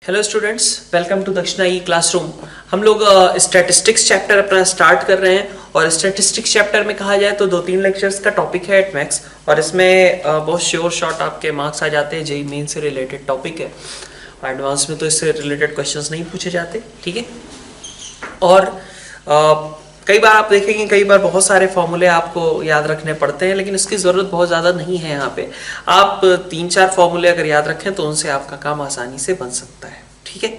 Hello students, welcome to दक्षिणा ई classroom. हम लोग स्टैटिस्टिक्स चैप्टर अपना स्टार्ट कर रहे हैं और स्टैटिस्टिक्स चैप्टर में कहा जाए तो 2-3 लेक्चर्स का टॉपिक है एटमैक्स और इसमें बहुत श्योर शॉट आपके मार्क्स आ जाते हैं। जेई मेन से रिलेटेड टॉपिक है, एडवांस में तो इससे रिलेटेड क्वेश्चंस नहीं पूछे जाते, ठीक है। और कई बार आप देखेंगे, कई बार बहुत सारे फॉर्मूले आपको याद रखने पड़ते हैं, लेकिन इसकी ज़रूरत बहुत ज़्यादा नहीं है। यहाँ पे आप 3-4 फॉर्मूले अगर याद रखें तो उनसे आपका काम आसानी से बन सकता है, ठीक है।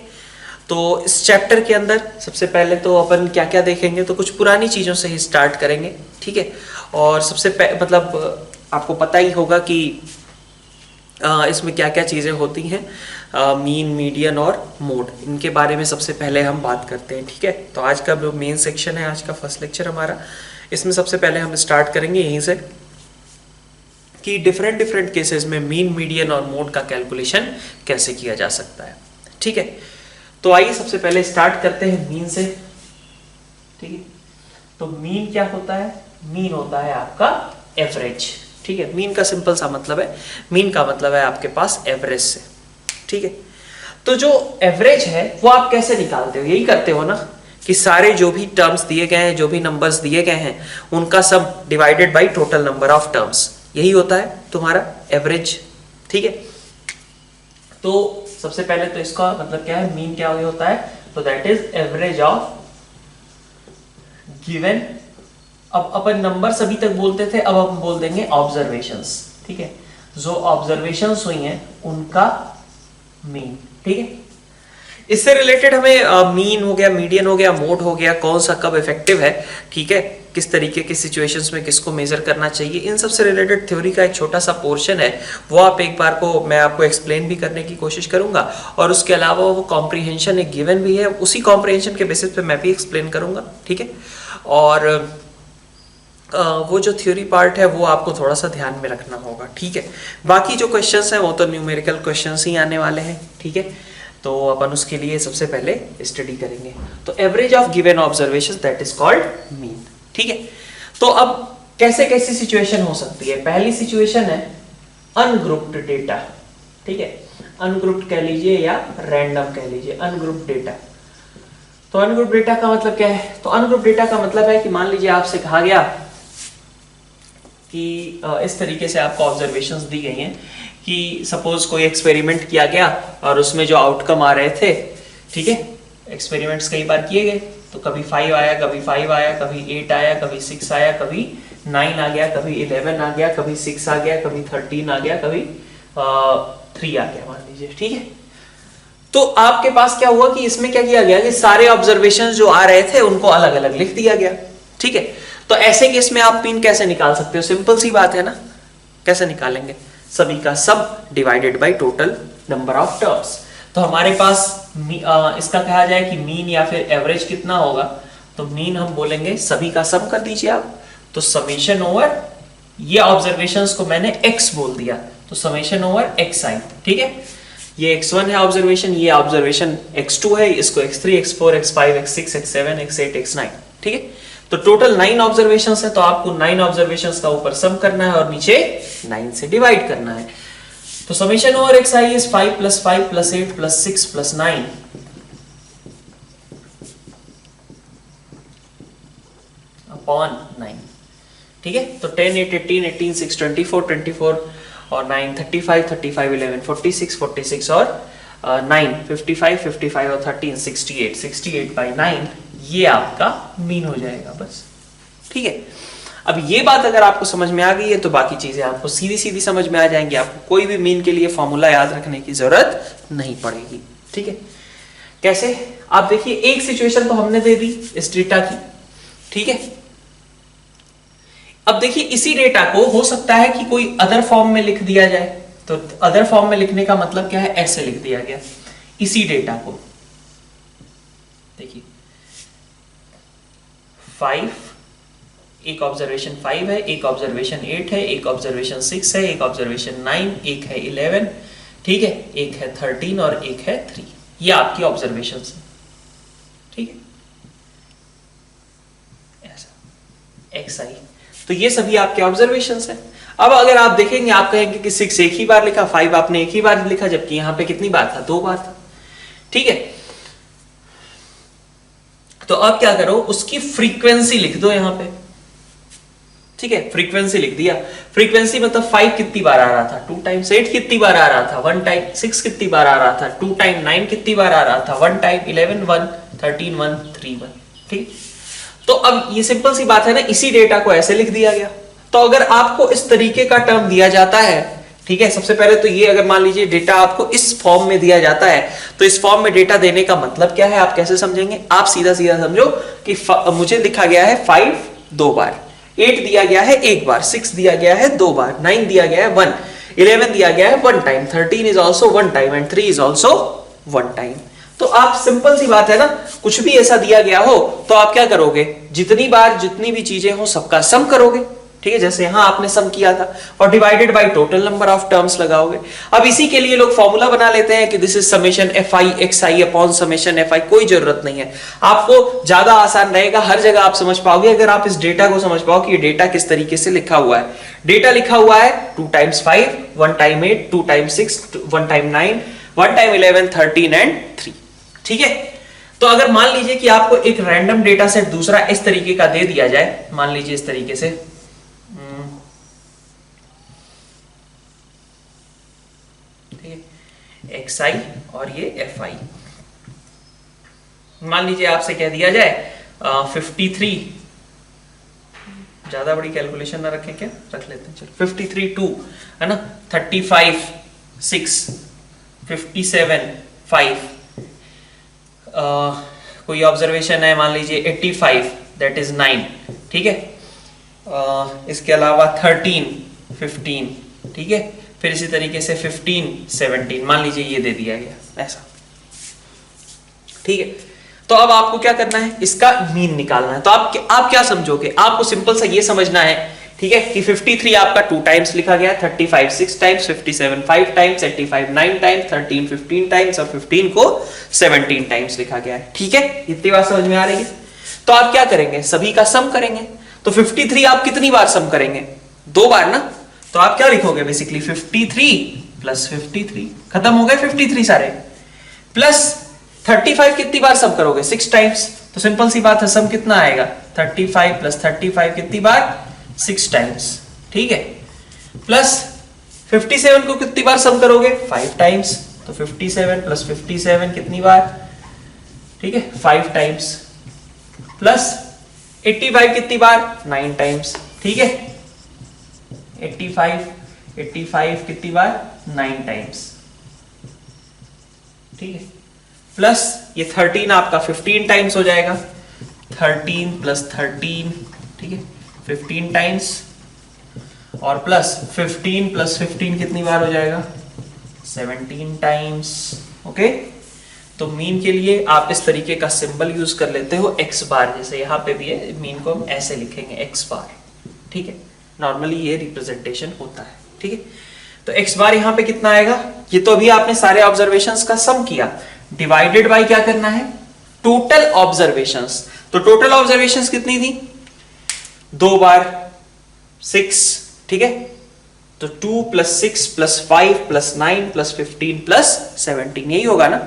तो इस चैप्टर के अंदर सबसे पहले तो अपन क्या क्या देखेंगे, तो कुछ पुरानी चीज़ों से ही स्टार्ट करेंगे, ठीक है। और मतलब आपको पता ही होगा कि इसमें क्या क्या चीज़ें होती हैं, मीन, मीडियन और मोड, इनके बारे में सबसे पहले हम बात करते हैं, ठीक है। तो आज का जो मेन सेक्शन है, आज का फर्स्ट लेक्चर हमारा, इसमें सबसे पहले हम स्टार्ट करेंगे यहीं से कि डिफरेंट केसेस में मीन, मीडियन और मोड का कैलकुलेशन कैसे किया जा सकता है, ठीक है। तो आइए सबसे पहले स्टार्ट करते हैं मीन से, ठीक है। तो मीन क्या होता है? मीन होता है आपका एवरेज, ठीक है। मीन का सिंपल सा मतलब है, मीन का मतलब है आपके पास एवरेज से, ठीक है। तो जो एवरेज है वो आप कैसे निकालते हो? यही करते हो ना कि सारे जो भी टर्म्स दिए गए हैं, जो भी नंबर्स दिए गए हैं, उनका सम divided by total number of terms, यही होता है तुम्हारा एवरेज, ठीक है। तो सबसे पहले तो इसका मतलब क्या है, मीन क्या होता है? तो that is average of given, अब अपन नंबर्स अभी तक बोलते थे, अब हम बोल देंगे ऑब्जर्वेशंस, ठीक है। जो ऑब्जर्वेशंस हुई हैं उनका मीन, ठीक है। इससे रिलेटेड हमें मीन हो गया, मीडियन हो गया, मोड हो गया, कौन सा कब इफेक्टिव है, ठीक है, किस तरीके की सिचुएशंस में किसको मेजर करना चाहिए, इन सब से रिलेटेड थ्योरी का एक छोटा सा पोर्शन है, वो आप एक बार को मैं आपको एक्सप्लेन भी करने की कोशिश करूंगा। और उसके अलावा वो कॉम्प्रीहेंशन एक गिवन भी है, उसी कॉम्प्रीहेंशन के बेसिस पे मैं भी एक्सप्लेन करूंगा, ठीक है। और वो जो थ्योरी पार्ट है वो आपको थोड़ा सा ध्यान में रखना होगा, ठीक है। बाकी जो क्वेश्चंस हैं वो तो न्यूमेरिकल क्वेश्चंस ही आने वाले हैं, ठीक है। तो अपन उसके लिए सबसे पहले स्टडी करेंगे। तो average of given observations that is called mean, ठीक है। तो अब कैसे कैसी सिचुएशन हो सकती है? पहली सिचुएशन है अनग्रुप्ड डेटा, ठीक है। अनग्रुप्ड कह लीजिए या रैंडम कह लीजिए, अनग्रुप्ड डेटा। तो अनग्रुप्ड डेटा का मतलब क्या है? तो अनग्रुप्ड डेटा का मतलब है कि मान लीजिए आपसे कहा गया कि इस तरीके से आपको ऑब्जर्वेशंस दी गई हैं कि सपोज कोई एक्सपेरिमेंट किया गया और उसमें जो आउटकम आ रहे थे, ठीक है, एक्सपेरिमेंट्स कई बार किए गए, तो कभी 5 आया, कभी 5 आया, कभी 8 आया, कभी 6 आया, कभी 9 आ गया, कभी 11 आ गया, कभी 6 आ गया, कभी 13 आ गया, कभी 3 आ गया, मान लीजिए, ठीक है। तो आपके पास क्या हुआ कि इसमें क्या किया गया कि सारे ऑब्जर्वेशन जो आ रहे थे उनको अलग अलग लिख दिया गया, ठीक है। तो ऐसे केस में आप मीन कैसे निकाल सकते हो? सिंपल सी बात है ना, कैसे निकालेंगे? सभी का सब divided by total number of terms. तो हमारे पास इसका कहा जाए कि मीन या फिर एवरेज कितना होगा, तो मीन हम बोलेंगे सभी का सम कर दीजिए आप, तो समेशन ओवर, ये ऑब्जर्वेशंस को मैंने x बोल दिया, तो समेशन ओवर xi, ठीक है। ये x1 है ऑब्जर्वेशन, ये ऑब्जर्वेशन x2 है, इसको x3, x4, x5, x6, x7, x8, x9, ठीक है। तो टोटल 9 ऑब्जर्वेशंस है, तो आपको 9 ऑब्जर्वेशंस का ऊपर सम करना है और नीचे 9 से डिवाइड करना है। तो summation over xi is 5 + 5 + 8 + 6 + 9 upon 9, ठीक है। तो 10, 8, 18, 18, 6, 24, 24 और 9, 35, 35, 11, 46, 46 और 9, 55, 55 और 13, 68, 68/9, ये आपका मीन हो जाएगा, बस, ठीक है। अब ये बात अगर आपको समझ में आ गई है तो बाकी चीजें आपको सीधी सीधी समझ में आ जाएंगी, आपको कोई भी मीन के लिए फॉर्मूला याद रखने की जरूरत नहीं पड़ेगी, ठीक है। कैसे? आप देखिए, एक सिचुएशन तो हमने दे दी इस डेटा की, ठीक है। अब देखिए, इसी डेटा को हो सकता है कि कोई अदर फॉर्म में लिख दिया जाए, तो अदर फॉर्म में लिखने का मतलब क्या है? ऐसे लिख दिया गया इसी डेटा को, देखिए 5, एक ऑब्जर्वेशन 5 है, एक ऑब्जर्वेशन 8 है, एक ऑब्जर्वेशन 6 है, एक ऑब्जर्वेशन 9, एक है 11, ठीक है, एक है 13 और एक है 3, ये आपकी ऑब्जर्वेशंस है, ठीक है, ऐसा xi। तो ये सभी आपके ऑब्जर्वेशंस हैं। अब अगर आप देखेंगे, आप कहेंगे कि 6 एक ही बार लिखा, 5 आपने एक ही बार लिखा, जबकि यहां पे कितनी बार था? 2 बार था, ठीक है, तो अब क्या करो, उसकी फ्रीक्वेंसी लिख दो यहां पे, ठीक है, फ्रीक्वेंसी लिख दिया। फ्रीक्वेंसी मतलब 5 कितनी बार आ रहा था, 2 टाइम्स 8 कितनी बार आ रहा था, 1 टाइम 6 कितनी बार आ रहा था, 2 टाइम 9 कितनी बार आ रहा था, 1 टाइम 11 1 13 1 3 1, ठीक। तो अब ये सिंपल सी बात है ना, इसी डेटा को ऐसे लिख दिया गया। तो अगर आपको इस तरीके का टर्म दिया जाता है, ठीक है, सबसे पहले तो ये, अगर मान लीजिए डेटा आपको इस फॉर्म में दिया जाता है, तो इस फॉर्म में डेटा देने का मतलब क्या है, आप कैसे समझेंगे, आप सीधा सीधा समझो कि मुझे लिखा गया है 5 2 बार, 8 दिया गया है 1 बार, 6 दिया गया है 2 बार, 9 दिया गया है 1, 11 दिया गया है 1 time, 13 is also 1 time and 3 is also 1 time. तो आप सिंपल सी बात है ना, कुछ भी ऐसा दिया गया हो तो आप क्या करोगे, जितनी बार जितनी भी चीजें हो सबका सम करोगे, ठीक है, जैसे यहां आपने सम किया था, और divided by total number of terms लगाओगे। अब इसी के लिए लोग फॉर्मूला बना लेते हैं कि this is summation F I X I upon summation F आई। कोई जरूरत नहीं है, आपको ज्यादा आसान रहेगा, हर जगह आप समझ पाओगे अगर आप इस डेटा को समझ पाओ कि ये डेटा किस तरीके से लिखा हुआ है। डेटा लिखा हुआ है 2 times 5, 1 time 8, 2 time 6, 1 time 9, 1 time 11, 13 and 3, ठीक है। तो अगर मान लीजिए कि आपको एक रैंडम डेटा सेट दूसरा इस तरीके का दे दिया जाए, मान लीजिए इस तरीके से, एक्स आई और ये एफ आई, मान लीजिए आपसे कह दिया जाए 53, ज्यादा बड़ी कैलकुलेशन ना रखें, क्या रख लेते हैं, चलो 53 2 है ना, 35 6, 57 5, कोई ऑब्जर्वेशन है, मान लीजिए 85 दैट इज 9, ठीक है, इसके अलावा 13 15, ठीक है, फिर इसी तरीके से 15 17, मान लीजिए ये दे दिया गया ऐसा, ठीक है। तो अब आपको क्या करना है, इसका मीन निकालना है। तो आप क्या समझोगे, आपको सिंपल सा ये समझना है, ठीक है, कि 53 आपका 2 टाइम्स लिखा गया, 35 6 टाइम्स, 57 5 टाइम्स, 85 9 टाइम्स, 13 15 टाइम्स और 15 को 17 टाइम्स लिखा गया है, ठीक है। इतनी बात समझ में आ रही है। तो आप क्या करेंगे, सभी का सम करेंगे। तो 53 आप कितनी बार सम करेंगे, 2 बार ना। तो आप क्या लिखोगे बेसिकली, 53 प्लस 53, खत्म हो गए 53 सारे, प्लस 35 कितनी बार सम करोगे, 6 टाइम्स। तो सिंपल सी बात है, सम कितना आएगा, 35 प्लस 35 कितनी बार, 6 टाइम्स, ठीक है, प्लस 57 को कितनी बार सम करोगे, 5 टाइम्स। तो 57 प्लस 57 कितनी बार, ठीक है, 5 टाइम्स, प्लस 85 कितनी बार, 9 टाइम्स, ठीक है, 85 कितनी बार, 9 टाइम्स, ठीक है, प्लस ये 13 आपका 15 टाइम्स हो जाएगा, 13 प्लस 13, ठीक है, 15 टाइम्स, और प्लस 15 प्लस 15 कितनी बार हो जाएगा, 17 टाइम्स, ओके। तो मीन के लिए आप इस तरीके का सिंबल यूज कर लेते हो, एक्स बार, जैसे यहां पे भी है, मीन को हम ऐसे लिखेंगे एक्स बार, ठीक है, नॉर्मली ये रिप्रेजेंटेशन होता है, ठीक है। तो एक्स बार यहां पे कितना आएगा, ये तो अभी आपने सारे ऑब्जर्वेशंस का सम किया, डिवाइडेड बाय क्या करना है, टोटल ऑब्जर्वेशंस। तो टोटल ऑब्जर्वेशंस कितनी थी, 2 बार 6, ठीक है, तो 2 plus 6 plus 5 plus 9 plus 15 plus 17, यही होगा ना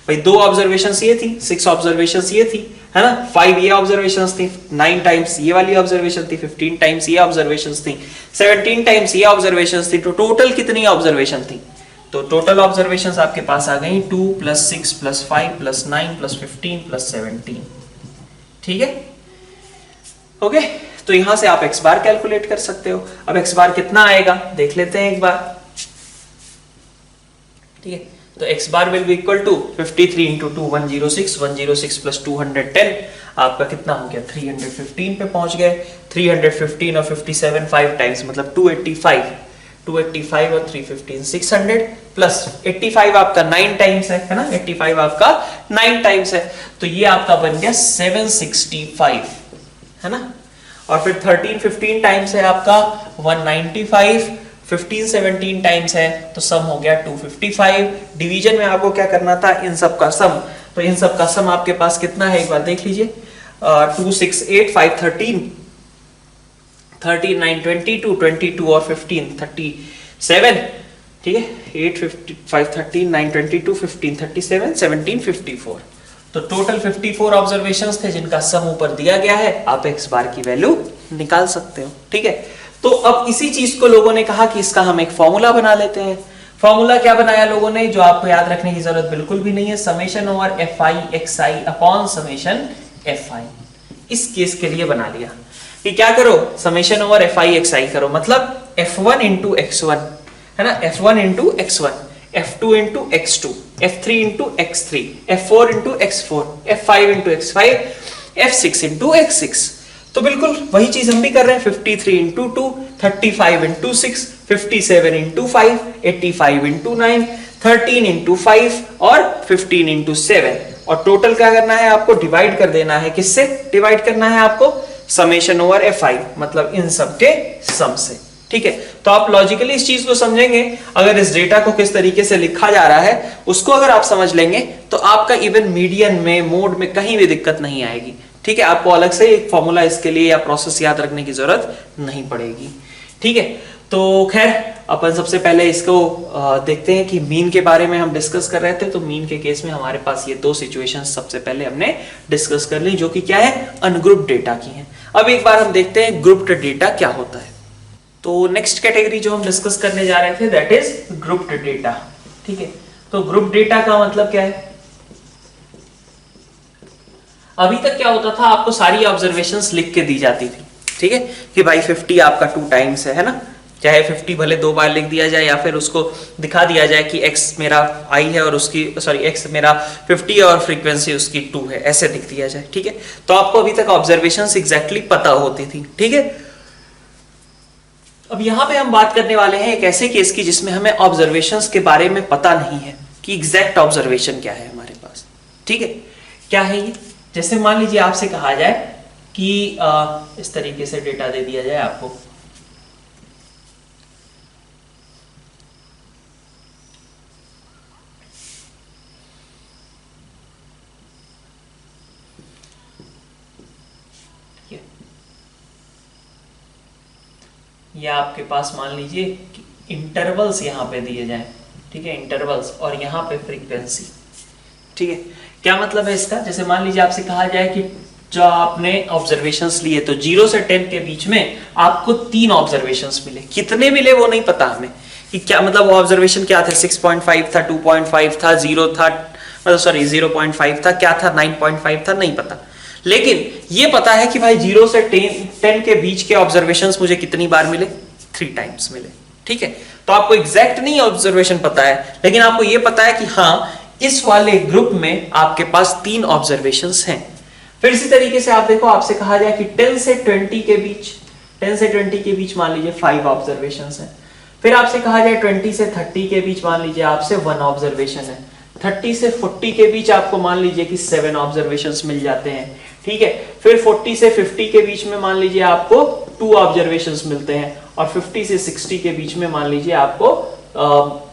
भाई। 2 ऑब्जर्वेशंस ये थी, 6 ऑब्जर्वेशंस ये थी, है ना, 5 ये ऑब्जर्वेशंस थी, 9 टाइम्स ये वाली ऑब्जर्वेशन थी, 15 टाइम्स ये ऑब्जर्वेशंस थी, 17 टाइम्स ये ऑब्जर्वेशंस थी। तो टोटल कितनी ऑब्जर्वेशन थी, तो टोटल ऑब्जर्वेशंस आपके पास आ गई 2 plus 6 plus 5 plus 9 plus 15 plus 17, ठीक है, ओके। तो यहां से आप एक्स बार कैलकुलेट कर सकते हो। अब एक्स बार कितना आएगा देख लेते हैं एक बार, ठीक है। तो x bar will be equal to 53 into 2 106, 106 plus 210 आपका कितना हो गया, 315 पे पहुंच गए। 315 और 57 5 टाइम्स मतलब 285 और 315 600 प्लस 85 आपका 9 टाइम्स है ना, 85 आपका 9 टाइम्स है, तो ये आपका बन गया 765, है ना। और फिर 13 15 टाइम्स है आपका 195, 15 17 टाइम्स है तो सम हो गया 255। डिवीजन में आपको क्या करना था, इन सब का सम, तो इन सब का सम आपके पास कितना है एक बार देख लीजिए, 2 6 8 5 13 9 22 22 और 15 37, ठीक है, 8, 50, 5, 13, 9, 22, 15, 37, 17, 54। तो टोटल 54 ऑब्जर्वेशंस थे जिनका सम ऊपर दिया गया है, आप x बार की वैल्यू निकाल सकते हो। ठीक है, तो अब इसी चीज को लोगों ने कहा कि इसका हम एक फॉर्मूला बना लेते हैं। फॉर्मूला क्या बनाया लोगों ने, जो आपको याद रखने की जरूरत बिल्कुल भी नहीं है, summation over F I X I upon summation F I. इस केस के लिए बना लिया कि क्या करो, summation over F I X I करो, मतलब f1 इंटू x1 है ना, f1 into x1, f2 into x2, f3 into x3, f4 into x4, f5 into x5, f6 into x6। तो बिल्कुल वही चीज हम भी कर रहे हैं, 53 into 2, 35 into 6, 57 into 5, 85 into 9, 13 into 5 और 15 इंटू 7। और टोटल क्या करना है आपको, डिवाइड कर देना है, किससे डिवाइड करना है आपको, समेशन ओवर एफ आई, मतलब इन सब के सम से। ठीक है, तो आप लॉजिकली इस चीज को समझेंगे, अगर इस डेटा को किस तरीके से लिखा जा रहा है उसको अगर आप समझ लेंगे तो आपका इवन मीडियन में, मोड में कहीं भी दिक्कत नहीं आएगी। ठीक है, आपको अलग से एक फॉर्मूला इसके लिए या प्रोसेस याद रखने की जरूरत नहीं पड़ेगी। ठीक है, तो खैर अपन सबसे पहले इसको देखते हैं कि मीन के बारे में हम डिस्कस कर रहे थे। तो मीन के केस में हमारे पास ये दो सिचुएशंस सबसे पहले हमने डिस्कस कर ली, जो कि क्या है, अनग्रुप्ड डेटा की है। अब एक बार हम देखते हैं ग्रुप्ड डेटा क्या होता है। तो नेक्स्ट कैटेगरी जो हम डिस्कस करने जा रहे थे दैट इज ग्रुप्ड डेटा। ठीक है, तो ग्रुप डेटा का मतलब क्या है, अभी तक क्या होता था, आपको सारी ऑब्जर्वेशंस लिख के दी जाती थी। ठीक है, कि भाई 50 आपका 2 टाइम्स है ना, चाहे 50 भले 2 बार लिख दिया जाए या फिर उसको दिखा दिया जाए कि x मेरा i है और उसकी x मेरा 50 है और फ्रीक्वेंसी उसकी 2 है, ऐसे लिख दिया जाए। ठीक है, तो आपको अभी तक ऑब्जर्वेशंस एग्जैक्टली पता होती थी। ठीक है, अब यहां पे हम बात करने वाले हैं एक ऐसे केस की जिसमें हमें ऑब्जर्वेशंस के बारे में पता नहीं है कि एग्जैक्ट ऑब्जर्वेशन क्या है हमारे पास। ठीक है, क्या है ये, जैसे मान लीजिए आपसे कहा जाए कि इस तरीके से डेटा दे दिया जाए आपको, या आपके पास मान लीजिए कि इंटरवल्स यहां पे दिए जाएं। ठीक है, इंटरवल्स और यहां पे फ्रीक्वेंसी। ठीक है, क्या मतलब है इसका, जैसे मान लीजिए आपसे कहा जाए कि जो आपने ऑब्जर्वेशंस लिए तो 0 से 10 के बीच में आपको 3 ऑब्जर्वेशंस मिले, कितने मिले वो नहीं पता हमें कि क्या मतलब वो ऑब्जर्वेशन क्या थे, 6.5 था, 2.5 था, 0 था, मतलब सॉरी 0.5 था, क्या था, 9.5 था, नहीं पता। लेकिन ये पता है कि भाई 0 से 10 के बीच के ऑब्जर्वेशंस मुझे कितनी बार मिले, 3 टाइम्स मिले। ठीक है, तो आपको एग्जैक्ट नहीं ऑब्जर्वेशन पता है, लेकिन आपको ये पता है कि हाँ इस वाले ग्रुप में आपके पास 3 ऑब्जर्वेशंस हैं। फिर इसी तरीके से आप देखो, आपसे कहा जाए कि 10 से 20 के बीच, 10 से 20 के बीच मान लीजिए 5 ऑब्जर्वेशंस हैं। फिर आपसे कहा जाए 20 से 30 के बीच मान लीजिए आपसे 1 ऑब्जर्वेशन है। 30 से 40 के बीच आपको मान लीजिए कि 7 ऑब्जर्वेशंस मिल जाते हैं। ठीक है, फिर 40 से 50 के बीच में मान लीजिए आपको 2 ऑब्जर्वेशंस मिलते हैं, और 50 से 60 के बीच में मान लीजिए आपको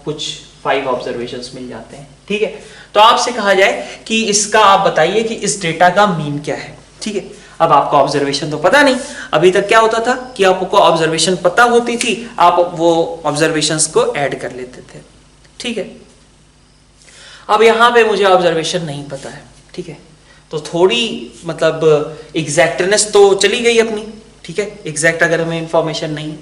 कुछ 5 ऑब्जर्वेशंस मिल जाते हैं। ठीक है, तो आपसे कहा जाए कि इसका आप बताइए कि इस डेटा का मीन क्या है। ठीक है, अब आपका ऑब्जर्वेशन तो पता नहीं, अभी तक क्या होता था कि आपको ऑब्जर्वेशन पता होती थी, आप वो ऑब्जर्वेशंस को ऐड कर लेते थे। ठीक है, अब यहां पे मुझे ऑब्जर्वेशन नहीं पता है। ठीक है, तो थोड़ी मतलब एग्जैक्टनेस तो चली गई अपनी। ठीक है, एग्जैक्ट अगर हमें इंफॉर्मेशन नहीं,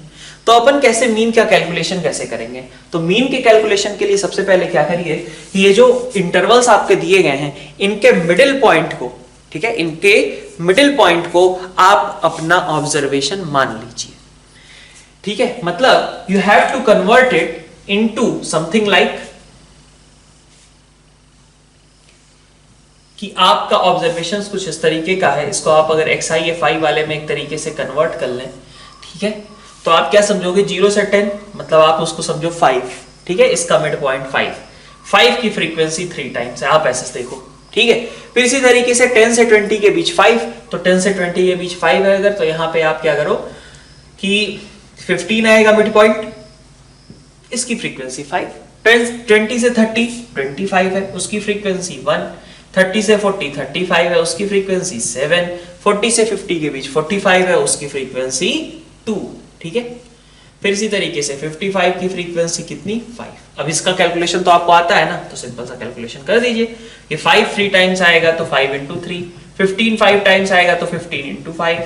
तो अपन कैसे मीन का कैलकुलेशन कैसे करेंगे। तो मीन के कैलकुलेशन के लिए सबसे पहले क्या करिए, ये जो इंटरवल्स आपके दिए गए हैं इनके मिडिल पॉइंट को, ठीक है, इनके मिडिल पॉइंट को आप अपना ऑब्जर्वेशन मान लीजिए। ठीक है, मतलब you have to convert it into something like कि आपका ऑब्जर्वेशन कुछ इस तरीके का है, इसको आप अगर XI वाले में एक तरीके से कन्वर्ट कर लें, ठीक है, तो आप क्या समझोगे, 0 से 10 मतलब आप उसको समझो 5। ठीक है, इसका मिड पॉइंट 5 की फ्रीक्वेंसी 3 टाइम्स है, आप ऐसे देखो। ठीक है, फिर इसी तरीके से 10 से 20 के बीच 5, तो 10 से 20 के बीच 5 है अगर, तो यहां पे आप क्या करो कि 15 आएगा मिड पॉइंट, इसकी फ्रीक्वेंसी 5। 20 से 30 25 है, उसकी फ्रीक्वेंसी 1। 30 से 40 35 है, उसकी फ्रीक्वेंसी 7। 40 से 50 के बीच 45 है, उसकी फ्रीक्वेंसी 2। ठीक है, फिर इसी तरीके से 55 की फ्रीक्वेंसी कितनी 5। अब इसका कैलकुलेशन तो आपको आता है ना, तो सिंपल सा कैलकुलेशन कर दीजिए। ये 5 3 टाइम्स आएगा तो 5 इंटू 3, 15 5 टाइम्स आएगा तो 15 इंटू 5,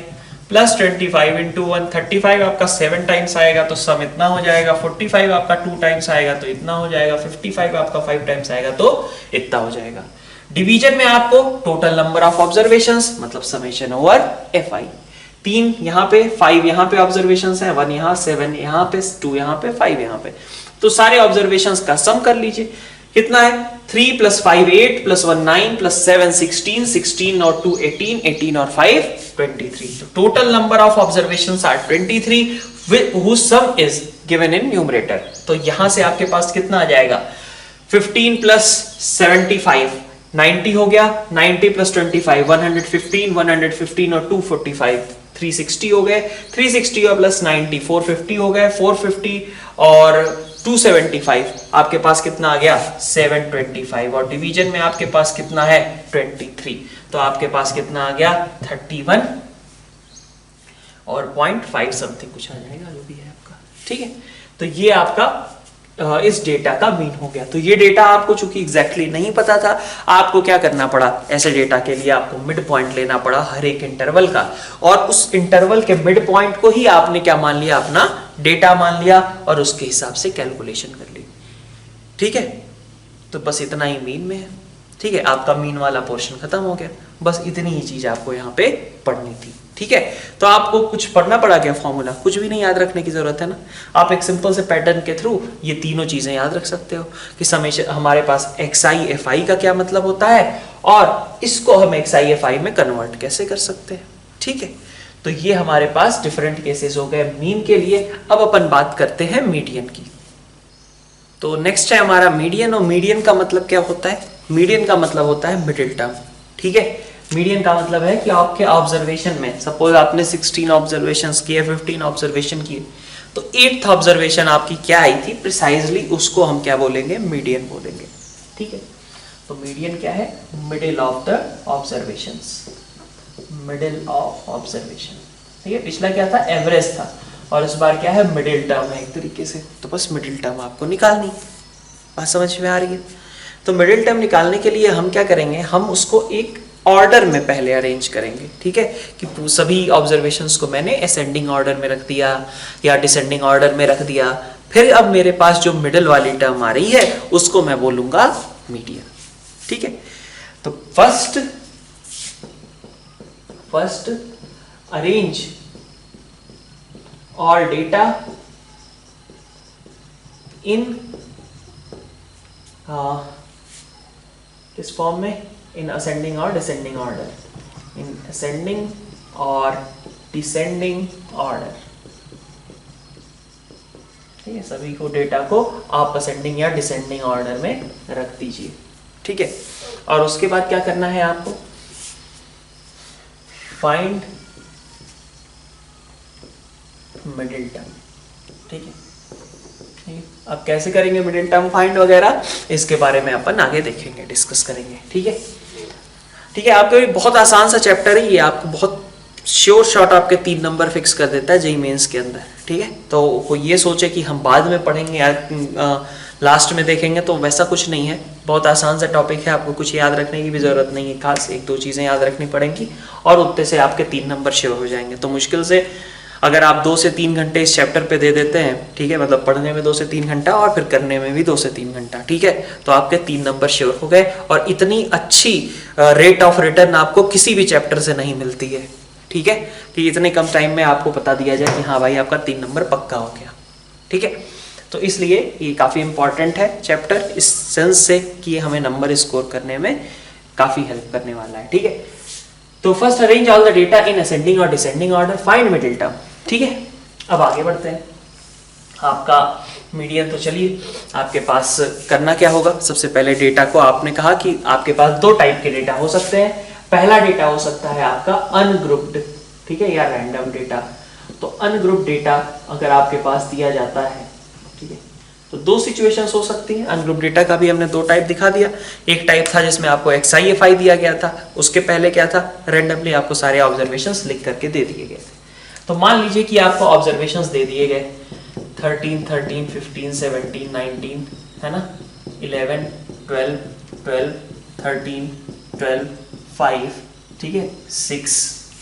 प्लस 25 इंटू 1 35 आपका 7 टाइम्स आएगा तो सम इतना हो जाएगा, 45 आपका 2 टाइम्स आएगा तो इतना हो जाएगा, 55 आपका 5 टाइम्स आएगा तो इतना हो जाएगा। डिवीजन में आपको टोटल नंबर ऑफ ऑब्जर्वेशंस मतलब समेशन ओवर fi, 3 यहाँ पे 5 यहाँ पे ऑब्जर्वेशंस है, 1 यहाँ 7 यहाँ पे 2 यहाँ पे 5 यहाँ पे, तो सारे ऑब्जर्वेशंस का सम कर लीजिए कितना है 3 प्लस 5 8 प्लस 1 9 प्लस 7 16 16 और 2 18 18 और 5 23। तो total number of observations are 23 whose sum is given in numerator। तो यहां से आपके पास कितना आ जाएगा 15 प्लस 75 90 हो गया, 90 प्लस 25 115 115 और 245 360 हो गए, 360 और प्लस 90 450 हो गए, 450 और 275 आपके पास कितना आ गया 725 और डिवीजन में आपके पास कितना है 23, तो आपके पास कितना आ गया 31 और 0.5 समथिंग कुछ आ जाएगा जो भी है आपका। ठीक है, तो ये आपका इस डेटा का मीन हो गया। तो ये डेटा आपको चूंकि एग्जैक्टली नहीं पता था, आपको क्या करना पड़ा, ऐसे डेटा के लिए आपको मिड पॉइंट लेना पड़ा हर एक इंटरवल का, और उस इंटरवल के मिड पॉइंट को ही आपने क्या मान लिया, अपना डेटा मान लिया और उसके हिसाब से कैलकुलेशन कर ली। ठीक है, तो बस इतना ही मीन में है। ठीक है, आपका मीन वाला पोर्शन खत्म हो गया, बस इतनी ही चीज आपको यहाँ पे पढ़नी थी। ठीक है, तो आपको कुछ पढ़ना पड़ा क्या, फॉर्मूला कुछ भी नहीं याद रखने की जरूरत है ना, आप एक सिंपल से पैटर्न के थ्रू ये तीनों चीजें याद रख सकते हो कि समेशन हमारे पास xi fi का क्या मतलब होता है और इसको हम xi fi में कन्वर्ट कैसे कर सकते हैं। ठीक है, तो ये हमारे पास डिफरेंट केसेस हो गए मीन के लिए। अब अपन बात करते हैं मीडियन की। तो नेक्स्ट है हमारा मीडियन, और मीडियन का मतलब क्या होता है, मीडियन का मतलब होता है मिडिल टर्म। ठीक है, मीडियन का मतलब है कि आपके ऑब्जर्वेशन में सपोज आपने 16 ऑब्जर्वेशंस किए, 15 ऑब्जर्वेशन किए, तो 8th ऑब्जर्वेशन आपकी क्या आई थी प्रिसाइजली, उसको हम क्या बोलेंगे, मीडियन बोलेंगे। ठीक है, तो मीडियन क्या है, middle of the observations, middle of observation. ठीक है, पिछला क्या था, एवरेज था, और इस बार क्या है, मिडिल टर्म है एक तरीके से। तो बस मिडिल टर्म आपको निकालनी, बात समझ में आ रही है। तो मिडिल टर्म निकालने के लिए हम क्या करेंगे, हम उसको एक ऑर्डर में पहले अरेंज करेंगे। ठीक है, कि सभी ऑब्जर्वेशंस को मैंने असेंडिंग ऑर्डर में रख दिया या डिसेंडिंग ऑर्डर में रख दिया, फिर अब मेरे पास जो मिडिल वाली टर्म आ रही है उसको मैं बोलूंगा मीडियन। ठीक है, तो first arrange all data in किस फॉर्म में, in ascending or descending order, in ascending or descending order। ठीक है, सभी को डेटा को आप ascending या descending order में रख दीजिए। ठीक है, और उसके बाद क्या करना है आपको, find मिडिल टर्म। ठीक है, अब कैसे करेंगे मिडिल टर्म फाइंड वगैरह, इसके बारे में अपन आगे देखेंगे, डिस्कस करेंगे। ठीक है, ठीक है, आपके बहुत आसान सा चैप्टर है ये, आपको बहुत श्योर शॉट आपके 3 नंबर फिक्स कर देता है जेईई मेंस के अंदर। ठीक है, तो कोई ये सोचे कि हम बाद में पढ़ेंगे या लास्ट में देखेंगे, तो वैसा कुछ नहीं है, बहुत आसान सा टॉपिक है, आपको कुछ याद रखने की भी जरूरत नहीं है, खास 1-2 चीजें याद रखनी पड़ेंगी और उतने से आपके 3 नंबर श्योर हो जाएंगे। तो मुश्किल से अगर आप 2 से 3 घंटे इस चैप्टर पे दे देते हैं, ठीक है, मतलब पढ़ने में 2 से 3 घंटा और फिर करने में भी 2 से 3 घंटा, ठीक है, तो आपके 3 नंबर श्योर हो गए। और इतनी अच्छी रेट ऑफ रिटर्न आपको किसी भी चैप्टर से नहीं मिलती है। ठीक है, कि इतने कम टाइम में आपको बता दिया जाए कि हाँ भाई आपका 3 नंबर पक्का हो गया। ठीक है, तो इसलिए ये काफी इंपॉर्टेंट है चैप्टर इस सेंस से कि ये हमें नंबर स्कोर करने में काफी हेल्प करने वाला है। ठीक है, तो first arrange all the data in ascending और descending order, find middle term. ठीक है, अब आगे बढ़ते हैं। आपका मीडियन तो चलिए, आपके पास करना क्या होगा, सबसे पहले डेटा को आपने कहा कि आपके पास 2 टाइप के डेटा हो सकते हैं। पहला डेटा हो सकता है आपका अनग्रुप्ड, ठीक है, या रैंडम डेटा। तो अनग्रुप्ड डेटा अगर आपके पास दिया जाता है, ठीक है, तो 2 सिचुएशंस हो सकती हैं। अनग्रुप्ड डेटा का भी हमने 2 टाइप दिखा दिया। एक टाइप था जिसमें आपको XIFI दिया गया था, उसके पहले क्या था, रैंडमली आपको सारे ऑब्जर्वेशंस लिख करके दे दिए गए थे। तो मान लीजिए कि आपको ऑब्जर्वेशंस दे दिए गए 13 13 15 17 19 है ना, 11 12 12 13 12 5, ठीक है, 6,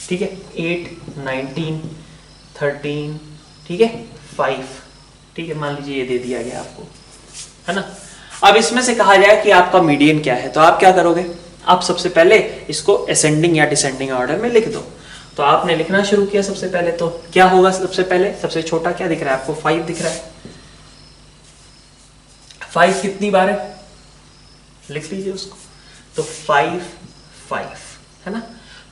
ठीक है, 8 19 13, ठीक है, 5, ठीक है, मान लीजिए ये दे दिया गया आपको, है ना। अब इसमें से कहा जाए कि आपका मीडियन क्या है, तो आप क्या करोगे, आप सबसे पहले इसको असेंडिंग या डिसेंडिंग ऑर्डर में लिख दो। तो आपने लिखना शुरू किया, सबसे पहले तो क्या होगा, सबसे पहले सबसे छोटा क्या दिख रहा है आपको, 5 दिख रहा है। 5 कितनी बार है, लिख लीजिए उसको, तो 5 5 है ना।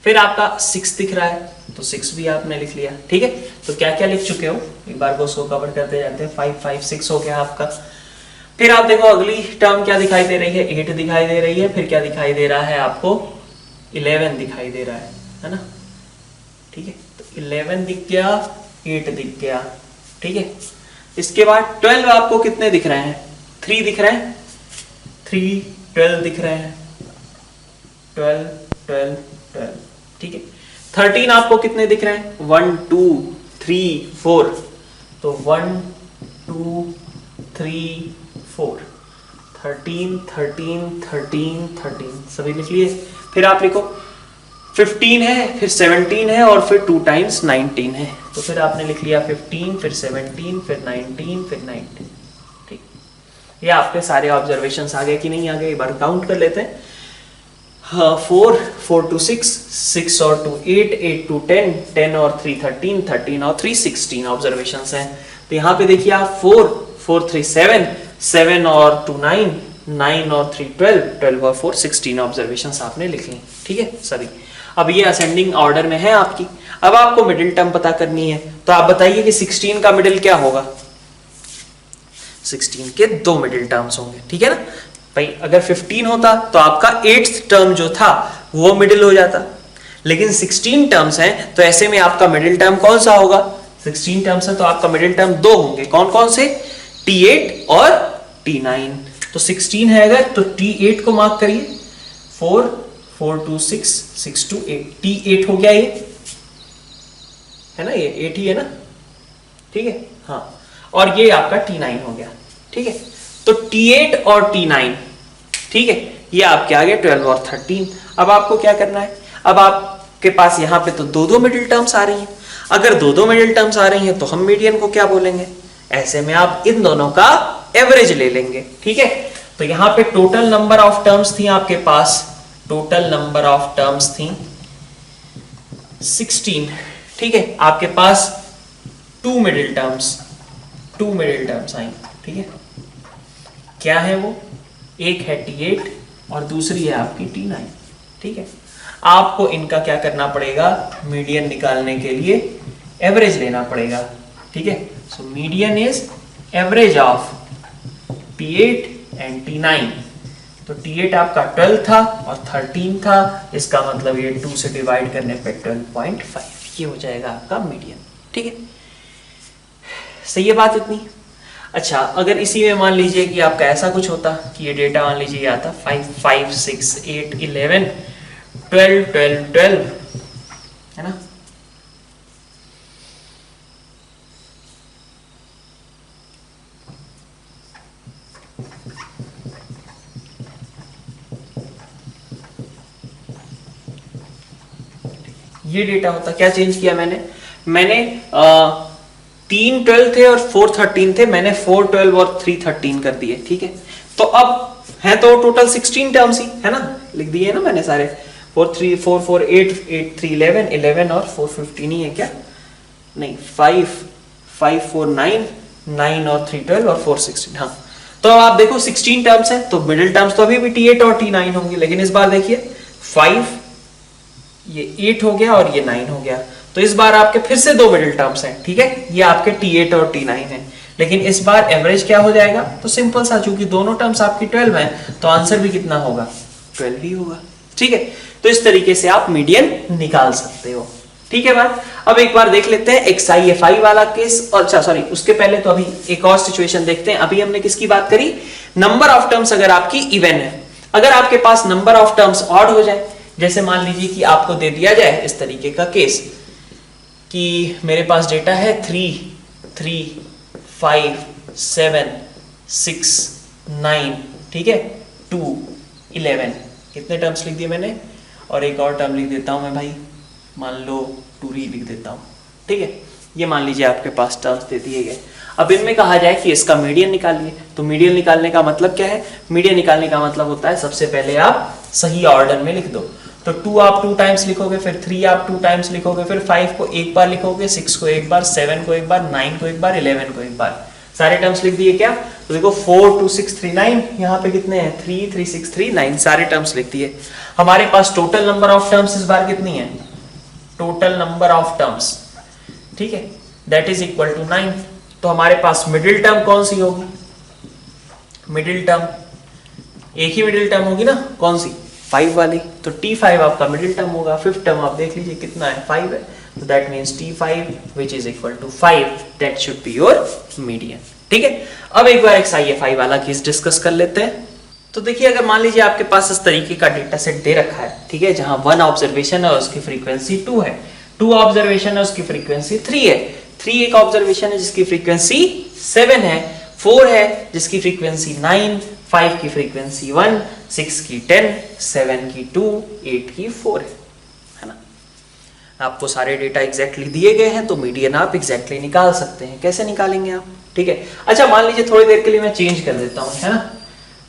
फिर आपका 6 दिख रहा है, तो 6 भी आपने लिख लिया, ठीक है। तो क्या क्या लिख चुके हो, एक बार को उसको कवर करते जाते हैं। 5 5 6 हो गया आपका। फिर आप देखो अगली टर्म क्या दिखाई दे रही है, 8 दिखाई दे रही है। फिर क्या दिखाई दे रहा है आपको, 11 दिखाई दे रहा है ना, ठीक है। तो 11 दिख गया, 8 दिख गया, ठीक है। इसके बाद 12 आपको कितने दिख रहे हैं, 3 दिख रहे हैं, 3 12 दिख रहे हैं, 12 12 12, ठीक है। 13 आपको कितने दिख रहे हैं, 1 2 3 4, तो 1 2 3 4, 13 13 13 13 सभी लिख लिए। फिर आप लिखो 15 है, फिर 17 है, और फिर 2 टाइम्स 19 है, तो फिर आपने लिख लिया 15, फिर 17, फिर 19, फिर 19, ठीक। ये आपके सारे ऑब्जर्वेशंस आ गए कि नहीं आ गए, एक बार काउंट कर लेते हैं। हाँ, 4 4 to 6 6 और 2 8 8 to 10 10 और 3 13 13 और 3 16 ऑब्जर्वेशंस हैं। तो यहाँ पे देखिए आप 4 4 3 7 7 और 2 9 9 और 3 12 12 और 4 16 ऑब्जर्वेशंस आपने लिख ली, ठीक है सभी। अब ये असेंडिंग ऑर्डर में है आपकी। अब आपको मिडिल टर्म पता करनी है, तो आप बताइए कि 16 का मिडिल क्या होगा। 16 के 2 मिडिल टर्म्स होंगे, ठीक है ना भाई। अगर 15 होता तो आपका 8th टर्म जो था वो मिडिल हो जाता, लेकिन 16 टर्म्स हैं, तो ऐसे में आपका मिडिल टर्म कौन सा होगा, 16 टर्म्स है तो आपका मिडिल टर्म 2 होंगे। कौन कौन से, T8 और T9। तो 16 है अगर, तो T8 को मार्क करिए, 4 4 2 6 6 2 8, T8 हो गया, ये है ना, ये 8 ही है ना, ठीक है, हाँ। और ये आपका T9 हो गया, ठीक है। तो T8 और T9, ठीक है, ये आपके आगे 12 और 13। अब आपको क्या करना है, अब आपके पास यहाँ पे तो दो मिडिल टर्म्स आ रही हैं। अगर दो मिडिल टर्म्स आ रही हैं तो हम मीडियन को क्या बोलेंगे, ऐसे में आप इन दोनों का एवरेज ले लेंगे, ठीक है। तो यहाँ पे टोटल नंबर ऑफ टर्म्स थी आपके पास, टोटल नंबर ऑफ टर्म्स थी 16, ठीक है। आपके पास 2 मिडिल टर्म्स आई, ठीक है। क्या है वो, एक है T8 और दूसरी है आपकी T9, ठीक है। आपको इनका क्या करना पड़ेगा, मीडियन निकालने के लिए एवरेज लेना पड़ेगा, ठीक है। So median is average of T8 and T9। तो T8 आपका 12 था और 13 था, इसका मतलब ये 2 से डिवाइड करने पे 12.5, ये हो जाएगा आपका मीडियन, ठीक है। सही है बात इतनी। अच्छा, अगर इसी में मान लीजिए कि आपका ऐसा कुछ होता कि ये डेटा मान लीजिए ये आता 5 5 6 8 11 12 12 12, है ना। ये डेटा होता, क्या चेंज किया मैंने 3 12 थे और 4 13 थे, मैंने 4 12 और 3 13 कर दिए, ठीक है। तो अब है तो टोटल 16 टर्म्स ही है ना, लिख दिए ना मैंने सारे, 4 3 4 4 8 8 3 11 11 और 4 15 ही है क्या, नहीं 5 5 4 9 9 और 3 12 और 4 16, हाँ। तो अब आप देखो 16 टर्म्स है, तो मिडिल टर्म्स तो अभी भी T8 और T9 होंगे, लेकिन इस बार देखिए 5 ये 8 हो गया और ये 9 हो गया, तो इस बार आपके फिर से 2 मिडिल टर्म्स हैं, ठीक है। ये आपके T8 और T9 हैं, लेकिन इस बार एवरेज क्या हो जाएगा, तो सिंपल सा, चूंकि दोनों टर्म्स आपकी 12 हैं, तो आंसर भी कितना होगा, 12 ही होगा, ठीक है। तो इस तरीके से आप मीडियन निकाल सकते हो, ठीक है बात। अब एक बार देख लेते हैं XIFI वाला केस, और अच्छा सॉरी, उसके पहले तो अभी एक और सिचुएशन देखते हैं। अभी हमने किसकी बात करी, नंबर ऑफ टर्म्स अगर आपकी इवन है, अगर आपके पास नंबर ऑफ टर्म्स ऑड हो जाए, जैसे मान लीजिए कि आपको दे दिया जाए इस तरीके का केस कि मेरे पास डेटा है 3 3 5 7 6 9, ठीक है, 2 11, कितने टर्म्स लिख दिए मैंने, और एक और टर्म लिख देता हूं मैं भाई, मान लो 2 ही लिख देता हूं, ठीक है। ये मान लीजिए आपके पास टर्म्स दे दिए गए। अब इनमें कहा जाए कि इसका मीडियन निकालिए, तो मीडियन निकालने का मतलब क्या है, मीडियन निकालने का मतलब होता है सबसे पहले आप सही ऑर्डर में लिख दो। तो 2 आप 2 टाइम्स लिखोगे, फिर 3 आप 2 टाइम्स लिखोगे, फिर 5 को एक बार लिखोगे, 6 को एक बार, 7 को एक बार, 9 को एक बार, 11 को एक बार, सारे टर्म्स लिख दिए क्या। तो देखो 4 2 6 3 9, यहाँ पे कितने हैं 3 3 6 3 9, सारे टर्म्स लिख दिए। हमारे पास टोटल नंबर ऑफ टर्म्स इस बार कितनी है, टोटल नंबर ऑफ टर्म्स, ठीक है, दैट इज इक्वल टू 9। तो हमारे पास मिडिल टर्म कौन सी होगी, मिडिल टर्म एक ही मिडिल टर्म होगी ना, कौन सी, 5 वाली, तो T5 आपका मिडिल टर्म होगा। फिफ्थ टर्म आप देख लीजिए कितना है, 5 है, तो that means T5 which is equal to 5, that should be your median, ठीक है। अब एक बार XIFI वाला केस डिस्कस कर लेते हैं। तो देखिए अगर मान लीजिए आपके पास इस तरीके का डेटा सेट दे रखा है, ठीक है, जहां 1 ऑब्जर्वेशन है और उसकी फ्रीक्वेंसी 2 है, 2 ऑब्जर्वेशन है उसकी फ्रीक्वेंसी 3 है, 3 एक ऑब्जर्वेशन है जिसकी फ्रीक्वेंसी 7 है, 4 है जिसकी फ्रीक्वेंसी 9, 5 की फ्रीक्वेंसी 1, 6 की 10, 7 की 2, 8 की 4 है ना। आपको सारे डेटा एग्जैक्टली दिए गए हैं, तो मीडियन आप एग्जैक्टली निकाल सकते हैं। कैसे निकालेंगे आप, ठीक है। अच्छा मान लीजिए थोड़ी देर के लिए मैं चेंज कर देता हूं, है ना,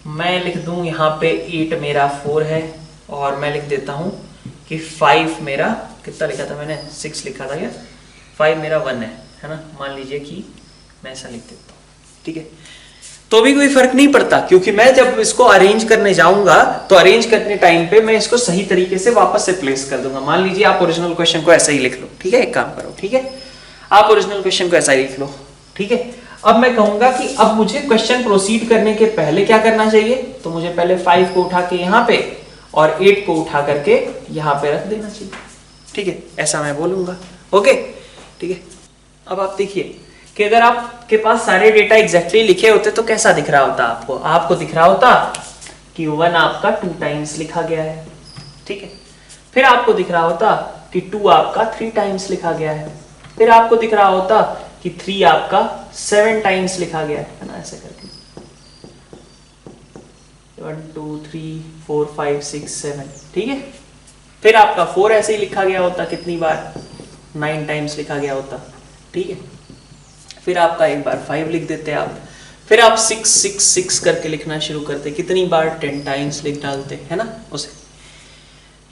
मैं लिख दूं यहाँ पे 8 मेरा 4 है, और मैं लिख देता हूं कि 5 मेरा, कितना लिखा था मैंने, 6 लिखा था क्या, 5 मेरा 1 है ना, मान लीजिए कि मैं ऐसा लिख देता हूं, ठीक है। तो भी कोई फर्क नहीं पड़ता, क्योंकि मैं जब इसको अरेंज करने जाऊंगा तो अरेंज करने टाइम पे मैं इसको सही तरीके से वापस से प्लेस कर दूंगा। मान लीजिए आप ओरिजिनल क्वेश्चन को ऐसा ही लिख लो, ठीक है, एक काम करो, ठीक है, आप ओरिजिनल क्वेश्चन को ऐसा ही लिख लो, ठीक है। अब मैं कहूंगा कि अब मुझे क्वेश्चन प्रोसीड करने के पहले क्या करना चाहिए, तो मुझे पहले 5 को उठा के यहाँ पे और 8 को उठा करके यहाँ पे रख देना चाहिए, ठीक है, ऐसा मैं बोलूंगा, ओके, ठीक है। अब आप देखिए कि अगर आपके पास सारे डेटा एग्जैक्टली लिखे होते तो कैसा दिख रहा होता आपको, आपको दिख रहा होता कि 1 आपका 2 टाइम्स लिखा गया है, ठीक है, फिर आपको दिख रहा होता कि 2 आपका 3 टाइम्स लिखा गया है, फिर आपको दिख रहा होता कि 3 आपका 7 टाइम्स लिखा गया है ना, ऐसे करके 1 2 3 4 5 6 7, ठीक है। फिर आपका 4 ऐसे ही लिखा गया होता, कितनी बार, 9 टाइम्स लिखा गया होता, ठीक है। फिर आपका एक बार 5 लिख देते आप, फिर आप 6 6 6 करके लिखना शुरू करते, कितनी बार, 10 टाइम्स लिख डालते, है ना उसे।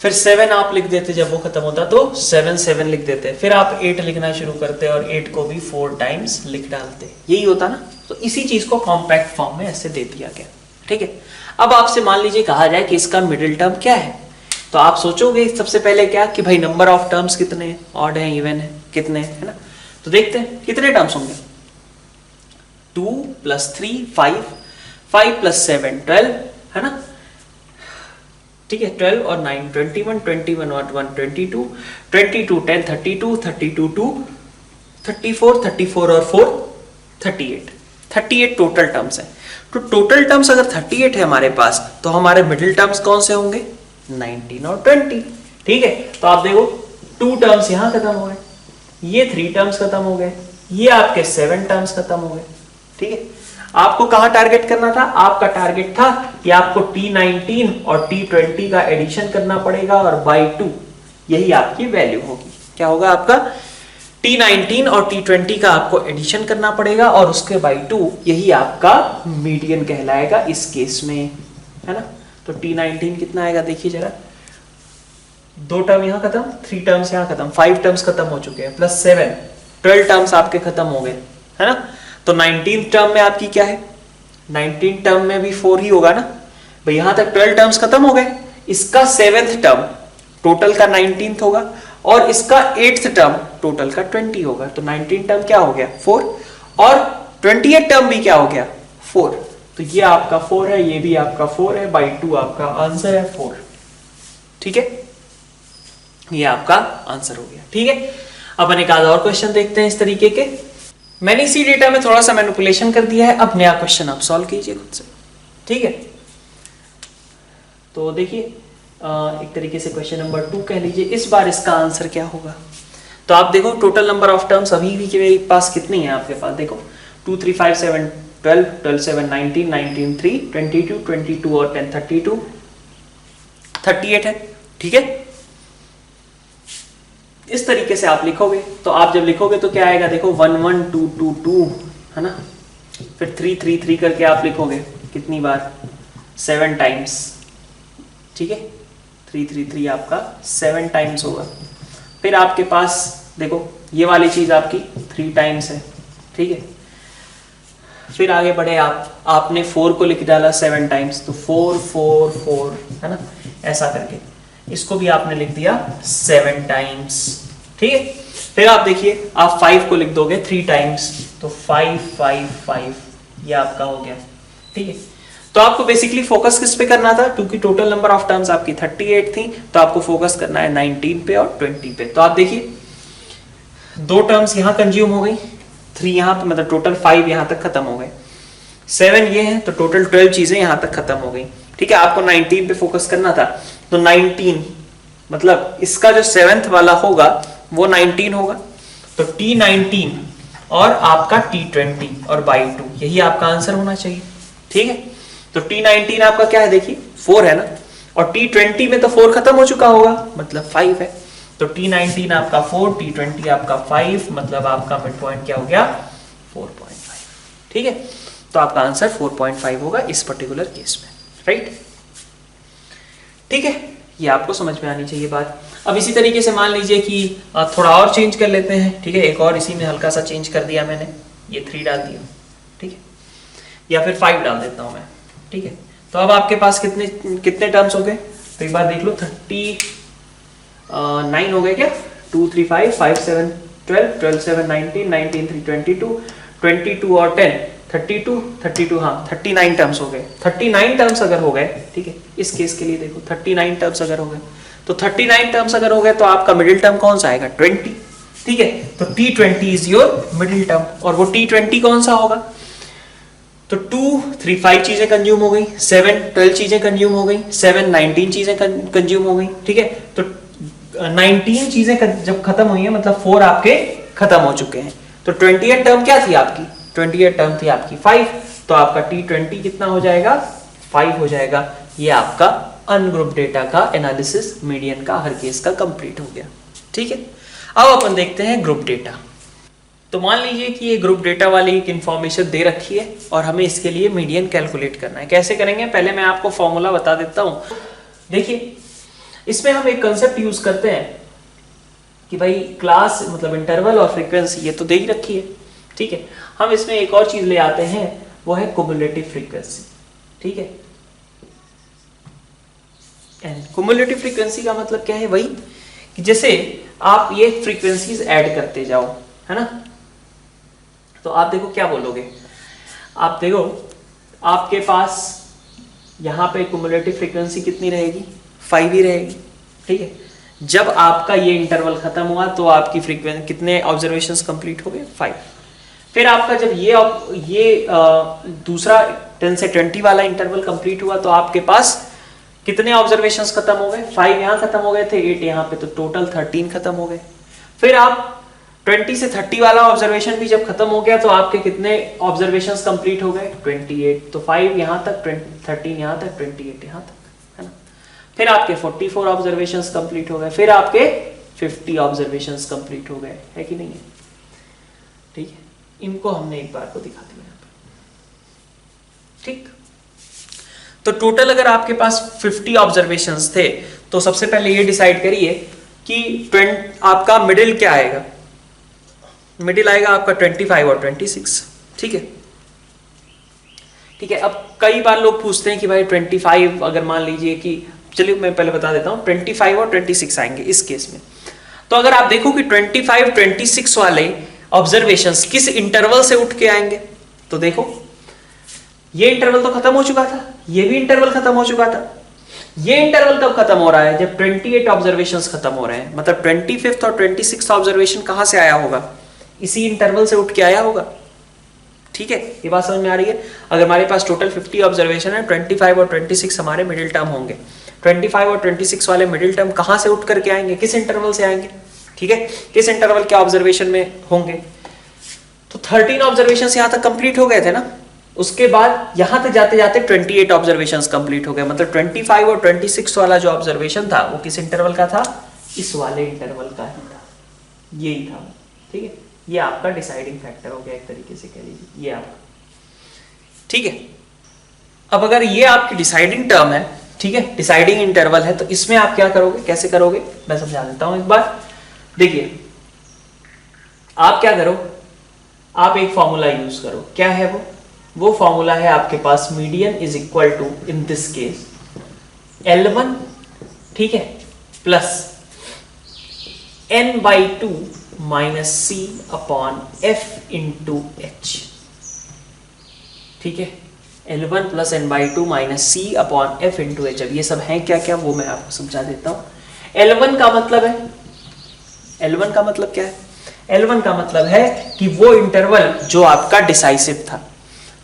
फिर 7 आप लिख देते, जब वो खत्म होता तो 7 7 लिख देते, फिर आप 8 लिखना शुरू करते और 8 को भी 4 टाइम्स लिख डालते, यही होता ना। तो इसी चीज को कॉम्पैक्ट फॉर्म में ऐसे दे दिया गया, ठीक है। अब आपसे मान लीजिए कहा जाए कि इसका मिडिल टर्म क्या है, तो आप सोचोगे सबसे पहले क्या कि भाई नंबर ऑफ टर्म्स कितने हैं, ऑड है, इवन है, कितने, है ना। तो देखते हैं कितने टर्म्स होंगे, 2 + 3 5, 5 + 7 12, है ना, ठीक है, 12 और 9 21, 21 और 1 22, 22 10 32, 32 2 34, 34 और 4 38, 38 टोटल टर्म्स है। तो टोटल टर्म्स अगर 38 है हमारे पास, तो हमारे मिडिल टर्म्स कौन से होंगे, 19 और 20, ठीक है। तो आप देखो 2 टर्म्स यहां खत्म हो गए, ये 3 टर्म्स खत्म हो गए, ये आपके 7 टर्म्स खत्म हो गए, ठीक है। आपको कहां टारगेट करना था, आपका टारगेट था कि आपको T19 और T20 का एडिशन करना पड़ेगा और बाई 2 यही आपकी वैल्यू होगी। क्या होगा आपका, T19 और T20 का आपको एडिशन करना पड़ेगा और उसके बाई 2 यही आपका मीडियन कहलाएगा इस केस में, है ना। तो T19 कितना आएगा, देखिए जरा, 2 टर्म यहां खत्म, 3 टर्म्स यहां खत्म, 5 टर्म्स खत्म हो चुके हैं, प्लस 7 12 टर्म्स आपके खत्म हो गए, है ना। तो 19 टर्म में आपकी क्या है, 19 टर्म में भी 4 ही होगा ना भाई, यहां तक 12 टर्म्स खत्म हो गए, इसका 7th टर्म टोटल का 19th होगा और इसका 8th टर्म टोटल का 20 होगा। तो 19 टर्म क्या हो गया, 4, और 28 टर्म भी क्या हो गया, 4। तो ये आपका 4 है, ये भी आपका 4 है, बाई 2 आपका आंसर है 4, ठीक है, ये आपका आंसर हो गया, ठीक है। अपन एक आधा और क्वेश्चन देखते हैं इस तरीके के। मैंने इसी डेटा में थोड़ा सा मैनिपुलेशन कर दिया है, अब नया क्वेश्चन आप सॉल्व कीजिए खुद से, ठीक है। तो देखिए एक तरीके से क्वेश्चन नंबर 2 कह लीजिए, इस बार इसका आंसर क्या होगा। तो आप देखो टोटल नंबर ऑफ टर्म्स अभी भी मेरे पास कितनी है, आपके पास देखो 2 3 5 7 12, 12 7 19, 19 3 22, 22 और 10 32, 38 है। ठीक है, इस तरीके से आप लिखोगे। तो आप जब लिखोगे तो क्या आएगा, देखो 1 1 2 2 2 है ना, फिर 3 3 3 करके आप लिखोगे कितनी बार, 7 टाइम्स। ठीक है, 3 3 3 आपका 7 टाइम्स होगा। फिर आपके पास देखो ये वाली चीज आपकी 3 टाइम्स है। ठीक है, फिर आगे बढ़े आप, आपने 4 को लिख डाला 7 टाइम्स, तो 4 4 4 है ना, ऐसा करके इसको भी आपने लिख दिया 7 टाइम्स। ठीक है, फिर आप देखिए आप 5 को लिख दोगे 3 टाइम्स, तो 5 5 5 ये आपका हो गया। ठीक है, तो आपको बेसिकली फोकस किस पे करना था, क्योंकि टोटल नंबर ऑफ टर्म्स आपकी 38 थी, तो आपको फोकस करना है 19 पे और 20 पे। तो आप देखिए 2 टर्म्स यहाँ कंज्यूम हो गई, 3 यहाँ पे, मतलब टोटल 5 यहाँ तक खत्म हो गए, 7 ये है, तो टोटल 12 चीजें यहाँ तक खत्म हो गई। ठीक है, आपको 19 पे फोकस करना था, तो 19 मतलब इसका जो 7th वाला होगा वो 19 होगा, तो T19 और आपका T20 और बाई 2 यही आपका आंसर होना चाहिए। ठीक है, तो T19 आपका क्या है, देखिए 4 है ना, और T20 में तो 4 खत्म हो चुका होगा, मतलब 5 है, तो T19 आपका 4, T20 आपका 5, मतलब आपका मिड पॉइंट क्या हो गया, 4.5। ठीक है, तो आपका आंसर 4.5 होगा इस पर्टिकुलर केस में, राइट। ठीक है, ये आपको समझ में आनी चाहिए बात। अब इसी तरीके से मान लीजिए कि थोड़ा और चेंज कर लेते हैं। ठीक है, एक और इसी में हल्का सा चेंज कर दिया मैंने, ये 3 डाल दिया। ठीक है, या फिर 5 डाल देता हूं मैं। ठीक है, तो अब आपके पास कितने टर्म्स हो गए, तो एक बार देख लो, 39 हो गए क्या, 2 3 5 5 7 12, 12 7 19, 19 3 22, 22 और 10 32, 32 हाँ 39 टर्म्स हो गए। 39 टर्म्स अगर हो गए, ठीक है, इस केस के लिए देखो 39 टर्म्स अगर हो गए, तो 39 टर्म्स अगर हो गए तो आपका मिडिल टर्म कौन सा आएगा, 20। ठीक है, तो T20 is your middle term, और वो T20 कौन सा होगा, तो 2 3 5 चीजें कंज्यूम हो गई, 7 12 चीजें कंज्यूम हो गई, 7 19 चीजें कंज्यूम हो गई। ठीक है, तो 19 चीजें जब खत्म हुई है, मतलब 4 आपके खत्म हो चुके हैं, तो 28 टर्म क्या थी आपकी, 28 टर्म थी आपकी 5, तो आपका T20 कितना हो जाएगा, 5 हो जाएगा। ये आपका अनग्रुप डेटा का एनालिसिस मीडियन का हर केस का कंप्लीट हो गया। ठीक है, अब अपन देखते हैं ग्रुप डेटा। तो मान लीजिए कि ये ग्रुप डेटा वाली एक इंफॉर्मेशन दे रखी है और हमें इसके लिए मीडियन कैलकुलेट करना है। कैसे करेंगे, पहले मैं आपको फॉर्मूला बता देता हूं। देखिए, इसमें हम एक कंसेप्ट यूज करते हैं कि भाई क्लास मतलब इंटरवल और फ्रीक्वेंसी ये तो दे ही रखी है। ठीक है, हम इसमें एक और चीज ले आते हैं, वो है कुमुलेटिव फ्रीक्वेंसी। ठीक है, कुमुलेटिव फ्रीक्वेंसी का मतलब क्या है, वही कि जैसे आप ये फ्रीक्वेंसीज ऐड करते जाओ, है ना, तो आप देखो क्या बोलोगे, आप देखो आपके पास यहां पे कुमुलेटिव फ्रीक्वेंसी कितनी रहेगी, 5 ही रहेगी। ठीक है, जब आपका ये इंटरवल खत्म हुआ तो आपकी फ्रीक्वेंसी कितने ऑब्जर्वेशंस कंप्लीट हो गए, 5। फिर आपका जब ये दूसरा 10 से 20 वाला इंटरवल कंप्लीट हुआ तो आपके पास कितने ऑब्जर्वेशंस खत्म हो गए, 5 यहां खत्म हो गए थे, 8 यहां पे, तो टोटल 13 खत्म हो गए। फिर आप 20 से 30 वाला ऑब्जर्वेशन भी जब खत्म हो गया तो आपके कितने ऑब्जर्वेशंस कंप्लीट हो गए, 28, तो 5 यहां तक, 13 यहां तक, 28 यहां तक, है ना। फिर आपके 44 ऑब्जर्वेशंस कंप्लीट हो गए, फिर आपके 50 ऑब्जर्वेशंस कंप्लीट हो गए, है कि नहीं है। ठीक है, इनको हमने एक बार को दिखा दिया यहाँ पर। ठीक, तो टोटल अगर आपके पास 50 ऑब्जर्वेशंस थे तो सबसे पहले ये डिसाइड करिए कि आपका मिडिल क्या आएगा, मिडिल आएगा आपका 25 और 26। ठीक है, ठीक है, अब कई बार लोग पूछते हैं कि भाई 25 अगर मान लीजिए कि, चलिए मैं पहले बता देता हूं, 25 और 26 आएंगे इस केस में। तो अगर आप देखो कि 25 26 वाले ऑब्जर्वेशंस किस इंटरवल से उठ के आएंगे, तो देखो ये इंटरवल तो खत्म हो चुका था, ये भी इंटरवल खत्म हो चुका था। ये इंटरवल कब खत्म हो रहा है, जब 28 ऑब्जर्वेशंस खत्म हो रहे हैं, मतलब 25th और 26th ऑब्जर्वेशन कहां से आया होगा, इसी इंटरवल से उठ के आया होगा। ठीक है, ये बात समझ में आ रही है। अगर हमारे पास टोटल 50 ऑब्जर्वेशन है, 25 और 26 हमारे मिडिल टर्म होंगे। 25 और 26 वाले मिडिल टर्म कहां से उठ करके आएंगे, किस इंटरवल से आएंगे, ठीक है, किस इंटरवल के ऑब्जर्वेशन में होंगे, तो 13 ऑब्जर्वेशन यहां तक कंप्लीट हो गए थे ना, उसके बाद यहां तक जाते जाते 28 ऑब्जर्वेशंस कंप्लीट हो गए, मतलब 25 और 26 वाला जो ऑब्जर्वेशन था वो किस इंटरवल का था, इस वाले इंटरवल का ही था, यही था। ठीक है, ये आपका डिसाइडिंग फैक्टर हो गया एक तरीके से कह लीजिए, ये आपका। ठीक है, अब अगर ये आपकी डिसाइडिंग टर्म है, ठीक है, डिसाइडिंग इंटरवल है, तो इसमें आप क्या करोगे, कैसे करोगे, मैं समझा देता हूं एक बार। देखिए आप क्या करो, आप एक फॉर्मूला यूज करो, क्या है वो फॉर्मूला है आपके पास, median is equal to in this case L1, ठीक है, plus n/2 minus C upon F into H। ठीक है, L1 plus n/2 minus C upon F into H। अब ये सब है क्या क्या, वो मैं आपको समझा देता हूं। L1 का मतलब है, L1 का मतलब क्या है, L1 का मतलब है कि वो इंटरवल जो आपका डिसाइसिव था।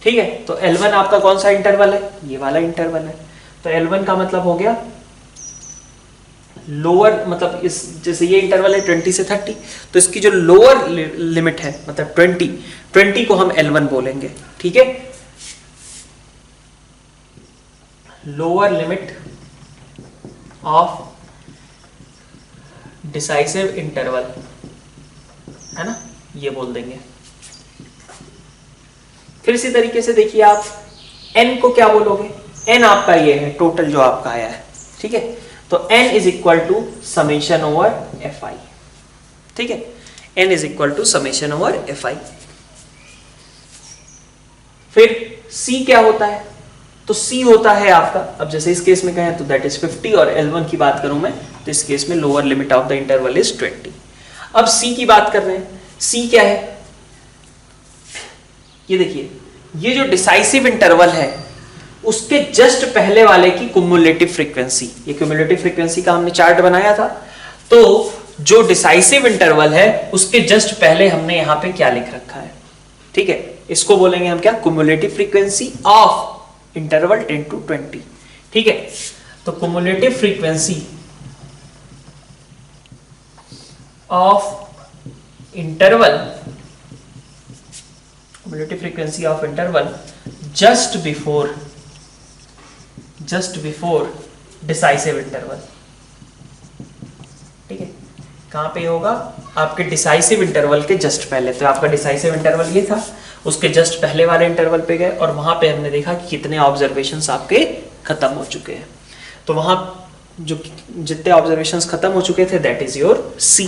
ठीक है, तो L1 आपका कौन सा इंटरवल है, ये वाला इंटरवल है। तो L1 का मतलब हो गया लोअर, मतलब इस जैसे ये इंटरवल है 20 से 30, तो इसकी जो लोअर लिमिट है मतलब 20 को हम L1 बोलेंगे। ठीक है, lower limit of decisive interval है ना, ये बोल देंगे। फिर इसी तरीके से देखिए आप n को क्या बोलोगे, n आपका ये है टोटल जो आपका आया है। ठीक है, तो n is equal to summation over fi। ठीक है, n is equal to summation over fi। फिर c क्या होता है, तो c होता है आपका, अब जैसे इस केस में कहें तो दैट इज 50, और L1 की बात करूं मैं तो इस केस में lower limit of the interval is 20। अब c की बात कर रहे हैं, c क्या है, ये देखिए ये जो डिसाइसिव इंटरवल है उसके जस्ट पहले वाले की क्युमुलेटिव फ्रीक्वेंसी, ये क्युमुलेटिव फ्रीक्वेंसी का हमने चार्ट बनाया था। तो जो डिसाइसिव इंटरवल है उसके जस्ट पहले हमने यहां पे क्या लिख रखा है, ठीक है, इसको बोलेंगे हम क्या, cumulative frequency of interval 10 to 20। ठीक है, तो cumulative frequency of interval, cumulative frequency of interval just before decisive interval। ठीक है, कहां पे होगा, आपके डिसाइसिव इंटरवल के जस्ट पहले। तो आपका डिसाइसिव इंटरवल ये था, उसके जस्ट पहले वाले इंटरवल पे गए और वहां पे हमने देखा कि कितने ऑब्जर्वेशंस आपके खत्म हो चुके हैं। तो वहां जो जितने ऑब्जर्वेशंस खत्म हो चुके थे दैट इज योर C,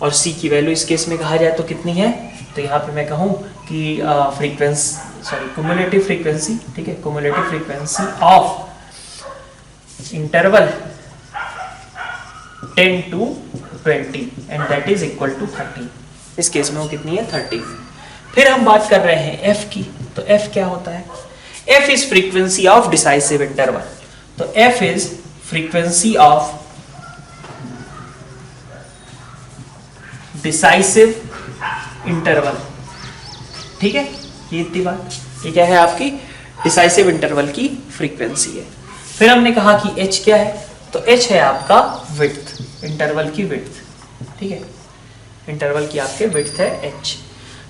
और C की वैल्यू इस केस में कहा जाए तो कितनी है, तो यहाँ पे मैं कहूँ कि क्युमुलेटिव फ्रीक्वेंसी, ठीक है, cumulative frequency of interval 10 to 20 and that is equal to 30। इस केस में वो कितनी है, 30। फिर हम बात कर रहे हैं F की, तो F क्या होता है, F is frequency of decisive interval. तो F is frequency of decisive interval. ठीक है, ये इतनी बात, ये क्या है आपकी डिसाइसिव इंटरवल की फ्रीक्वेंसी है। फिर हमने कहा कि h क्या है, तो h है आपका विड्थ, इंटरवल की विड्थ। ठीक है, इंटरवल की आपके विड्थ है h।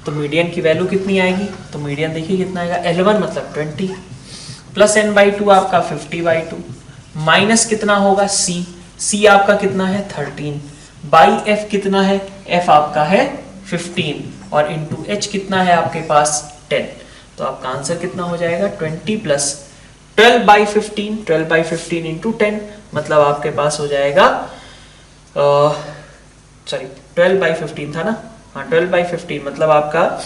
तो मीडियन की वैल्यू कितनी आएगी, तो मीडियन देखिए कितना आएगा, L1 मतलब 20 प्लस n/2 आपका 50/2 माइनस कितना होगा c आपका कितना है 13 बाई f कितना है, f आपका है 15 और इंटू h कितना है आपके पास 10। तो आपका आंसर कितना हो जाएगा 20 प्लस 12/15, 12/15 इंटू 10, मतलब आपके पास हो जाएगा 12/15 था ना, हाँ 12/15 मतलब आपका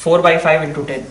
4/5 इंटू 10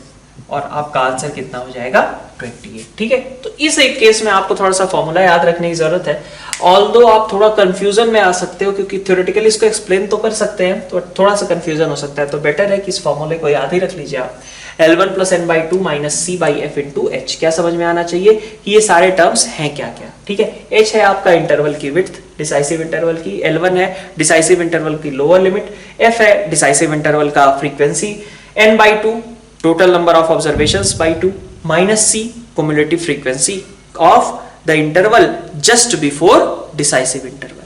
और आपका आंसर कितना हो जाएगा 28। ठीक है, तो इस एक केस में आपको थोड़ा सा फॉर्मूला याद रखने की जरूरत है। ऑल्दो आप थोड़ा कंफ्यूजन में आ सकते हो क्योंकि थ्योरेटिकली इसको एक्सप्लेन तो कर सकते हैं, तो थोड़ा सा कंफ्यूजन हो सकता है, तो बेटर है कि इस फॉर्मूले को याद ही रख लीजिए आप, L1 plus n/2 minus C/f into h। क्या समझ में आना चाहिए कि ये सारे टर्म्स हैं क्या क्या। ठीक है, h है आपका इंटरवल की विड्थ डिसाइसिव इंटरवल की, L1 है डिसाइसिव इंटरवल की लोअर लिमिट, f है डिसाइसिव इंटरवल का frequency, n/2 total number of observations by 2 minus C cumulative frequency of the interval just before decisive interval।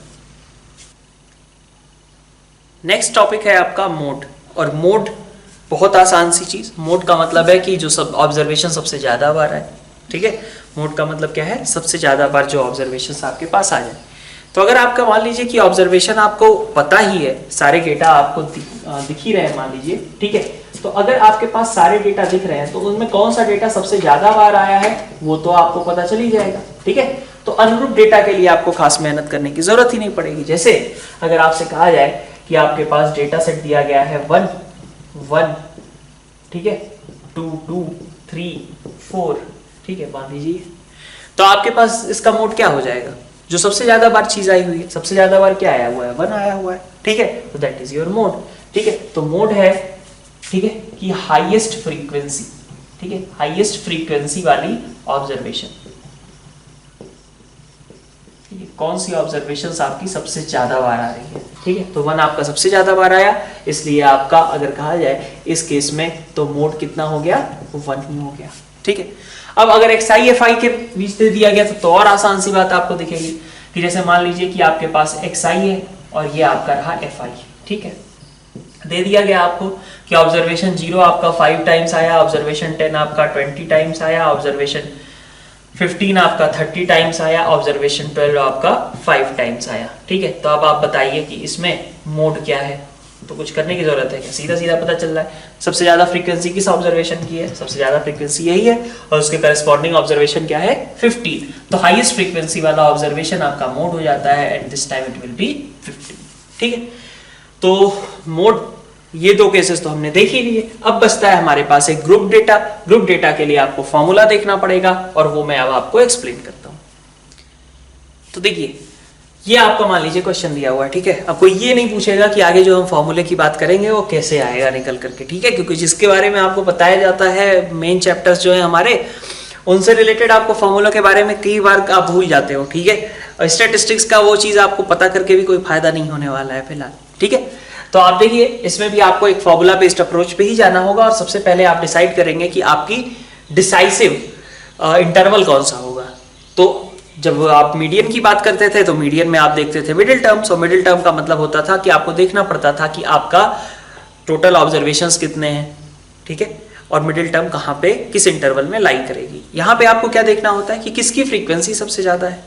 Next topic है आपका mode, और mode बहुत आसान सी चीज। मोड का मतलब है कि जो सब ऑब्जर्वेशन सबसे ज्यादा बार है, ठीक है। मोड का मतलब क्या है, सबसे ज्यादा बार जो ऑब्जर्वेशन आपके पास आ जाए। तो अगर आपका मान लीजिए कि ऑब्जर्वेशन आपको पता ही है, सारे डेटा आपको दिख ही रहे हैं मान लीजिए, ठीक है। तो अगर आपके पास सारे डेटा दिख रहे हैं तो उनमें कौन सा डेटा सबसे ज्यादा बार आया है वो तो आपको पता चल ही जाएगा, ठीक है। तो अनुरूप डेटा के लिए आपको खास मेहनत करने की जरूरत ही नहीं पड़ेगी। जैसे अगर आपसे कहा जाए कि आपके पास डेटा सेट दिया गया है 1 1, ठीक है, 2 2 3 4, ठीक है, मान लीजिए। तो आपके पास इसका मोड क्या हो जाएगा, जो सबसे ज्यादा बार चीज आई हुई है, सबसे ज्यादा बार क्या आया हुआ है, 1 आया हुआ है, ठीक है। तो दैट इज योर मोड, ठीक है। तो मोड है, ठीक है, कि हाईएस्ट फ्रीक्वेंसी, ठीक है, हाईएस्ट फ्रीक्वेंसी वाली ऑब्जर्वेशन, ठीक है। कौन सी ऑब्जर्वेशंस आपकी सबसे ज्यादा बार आ रही है, ठीक है। तो 1 आपका सबसे ज्यादा बार आया, इसलिए आपका अगर कहा जाए इस केस में तो मोड कितना हो गया, 1 ही हो गया, ठीक है। अब अगर XI FI के बीच दे दिया गया तो और आसान सी बात आपको दिखेगी कि जैसे मान लीजिए कि आपके पास XI है और ये आपका रहा FI, ठीक है। दे दिया गया आपको कि ऑब्जर्वेशन 0 आपका 5 टाइम्स आया, ऑब्जर्वेशन 10 आपका 20 टाइम्स आया, ऑब्जर्वेशन 15 आपका 30 टाइम्स आया, ऑब्जर्वेशन 12 आपका 5 टाइम्स आया, ठीक है। तो अब आप बताइए कि इसमें मोड क्या है। तो कुछ करने की जरूरत है क्या, सीधा सीधा पता चल रहा है। सबसे ज्यादा फ्रीक्वेंसी किस ऑब्जर्वेशन की है, सबसे ज्यादा फ्रीक्वेंसी यही है और उसके करस्पॉन्डिंग ऑब्जर्वेशन क्या है, 15। तो हाईएस्ट फ्रीक्वेंसी वाला ऑब्जर्वेशन आपका मोड हो जाता है and this time it will be 15, ठीक है। तो मोड ये दो केसेस तो हमने देख ही लिए। अब बचता है हमारे पास एक ग्रुप डेटा। ग्रुप डेटा के लिए आपको फॉर्मूला देखना पड़ेगा और वो मैं अब आपको एक्सप्लेन करता हूं। तो देखिए, ये आपका मान लीजिए क्वेश्चन दिया हुआ है, ठीक है। अब कोई ये नहीं पूछेगा कि आगे जो हम फॉर्मूले की बात करेंगे वो कैसे आएगा निकल करके, ठीक है, क्योंकि जिसके बारे में आपको बताया जाता है मेन चैप्टर्स जो है हमारे, उनसे रिलेटेड आपको फॉर्मूला के बारे में कई बार आप भूल जाते हो, ठीक है। और स्टैटिस्टिक्स का वो चीज आपको पता करके भी कोई फायदा नहीं होने वाला है फिलहाल, ठीक है। तो आप देखिए, इसमें भी आपको एक फॉर्मूला बेस्ड अप्रोच पे ही जाना होगा और सबसे पहले आप डिसाइड करेंगे कि आपकी डिसाइसिव इंटरवल कौन सा होगा। तो जब आप मीडियन की बात करते थे तो मीडियन में आप देखते थे मिडिल टर्म्स, और मिडिल टर्म का मतलब होता था कि आपको देखना पड़ता था कि आपका टोटल ऑब्जर्वेशंस कितने हैं, ठीक है, और मिडिल टर्म कहाँ पे किस इंटरवल में लाई करेगी। यहाँ पे आपको क्या देखना होता है कि किसकी फ्रीक्वेंसी सबसे ज्यादा है।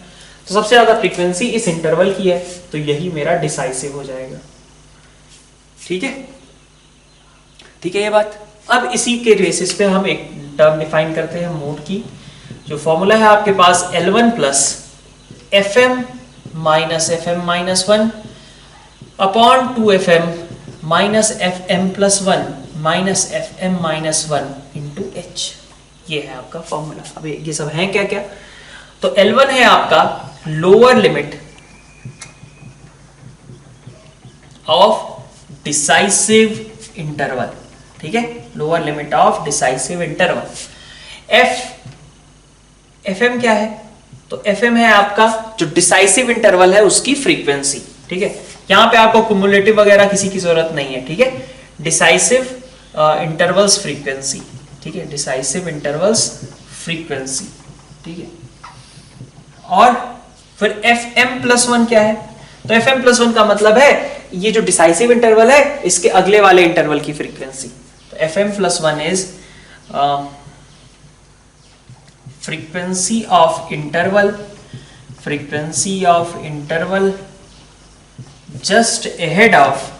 तो सबसे ज्यादा फ्रीक्वेंसी इस इंटरवल की है, तो यही मेरा डिसाइसिव हो जाएगा, ठीक है, ठीक है ये बात। अब इसी के बेसिस पे हम एक टर्म डिफाइन करते हैं मोड की। जो फॉर्मूला है आपके पास L1 plus FM minus FM minus 1 upon 2FM minus FM plus 1 minus FM minus 1 into H, ये है आपका फॉर्मूला। अब ये सब है क्या क्या। तो L1 है आपका lower limit of decisive interval, ठीक है, lower limit of decisive interval. FM क्या है, तो FM है आपका जो डिसाइसिव इंटरवल है उसकी फ्रीक्वेंसी, ठीक है। यहां पे आपको कुमुलेटिव वगैरह किसी की जरूरत नहीं है, ठीक है। डिसाइसिव इंटरवल्स फ्रीक्वेंसी, ठीक है, डिसाइसिव इंटरवल्स फ्रीक्वेंसी, ठीक है। और फिर FM प्लस 1 क्या है, तो FM प्लस 1 का मतलब है ये जो डिसाइसिव इंटरवल है इसके अगले वाले इंटरवल की फ्रीक्वेंसी। तो FM plus 1 is frequency of interval, frequency of interval just ahead of,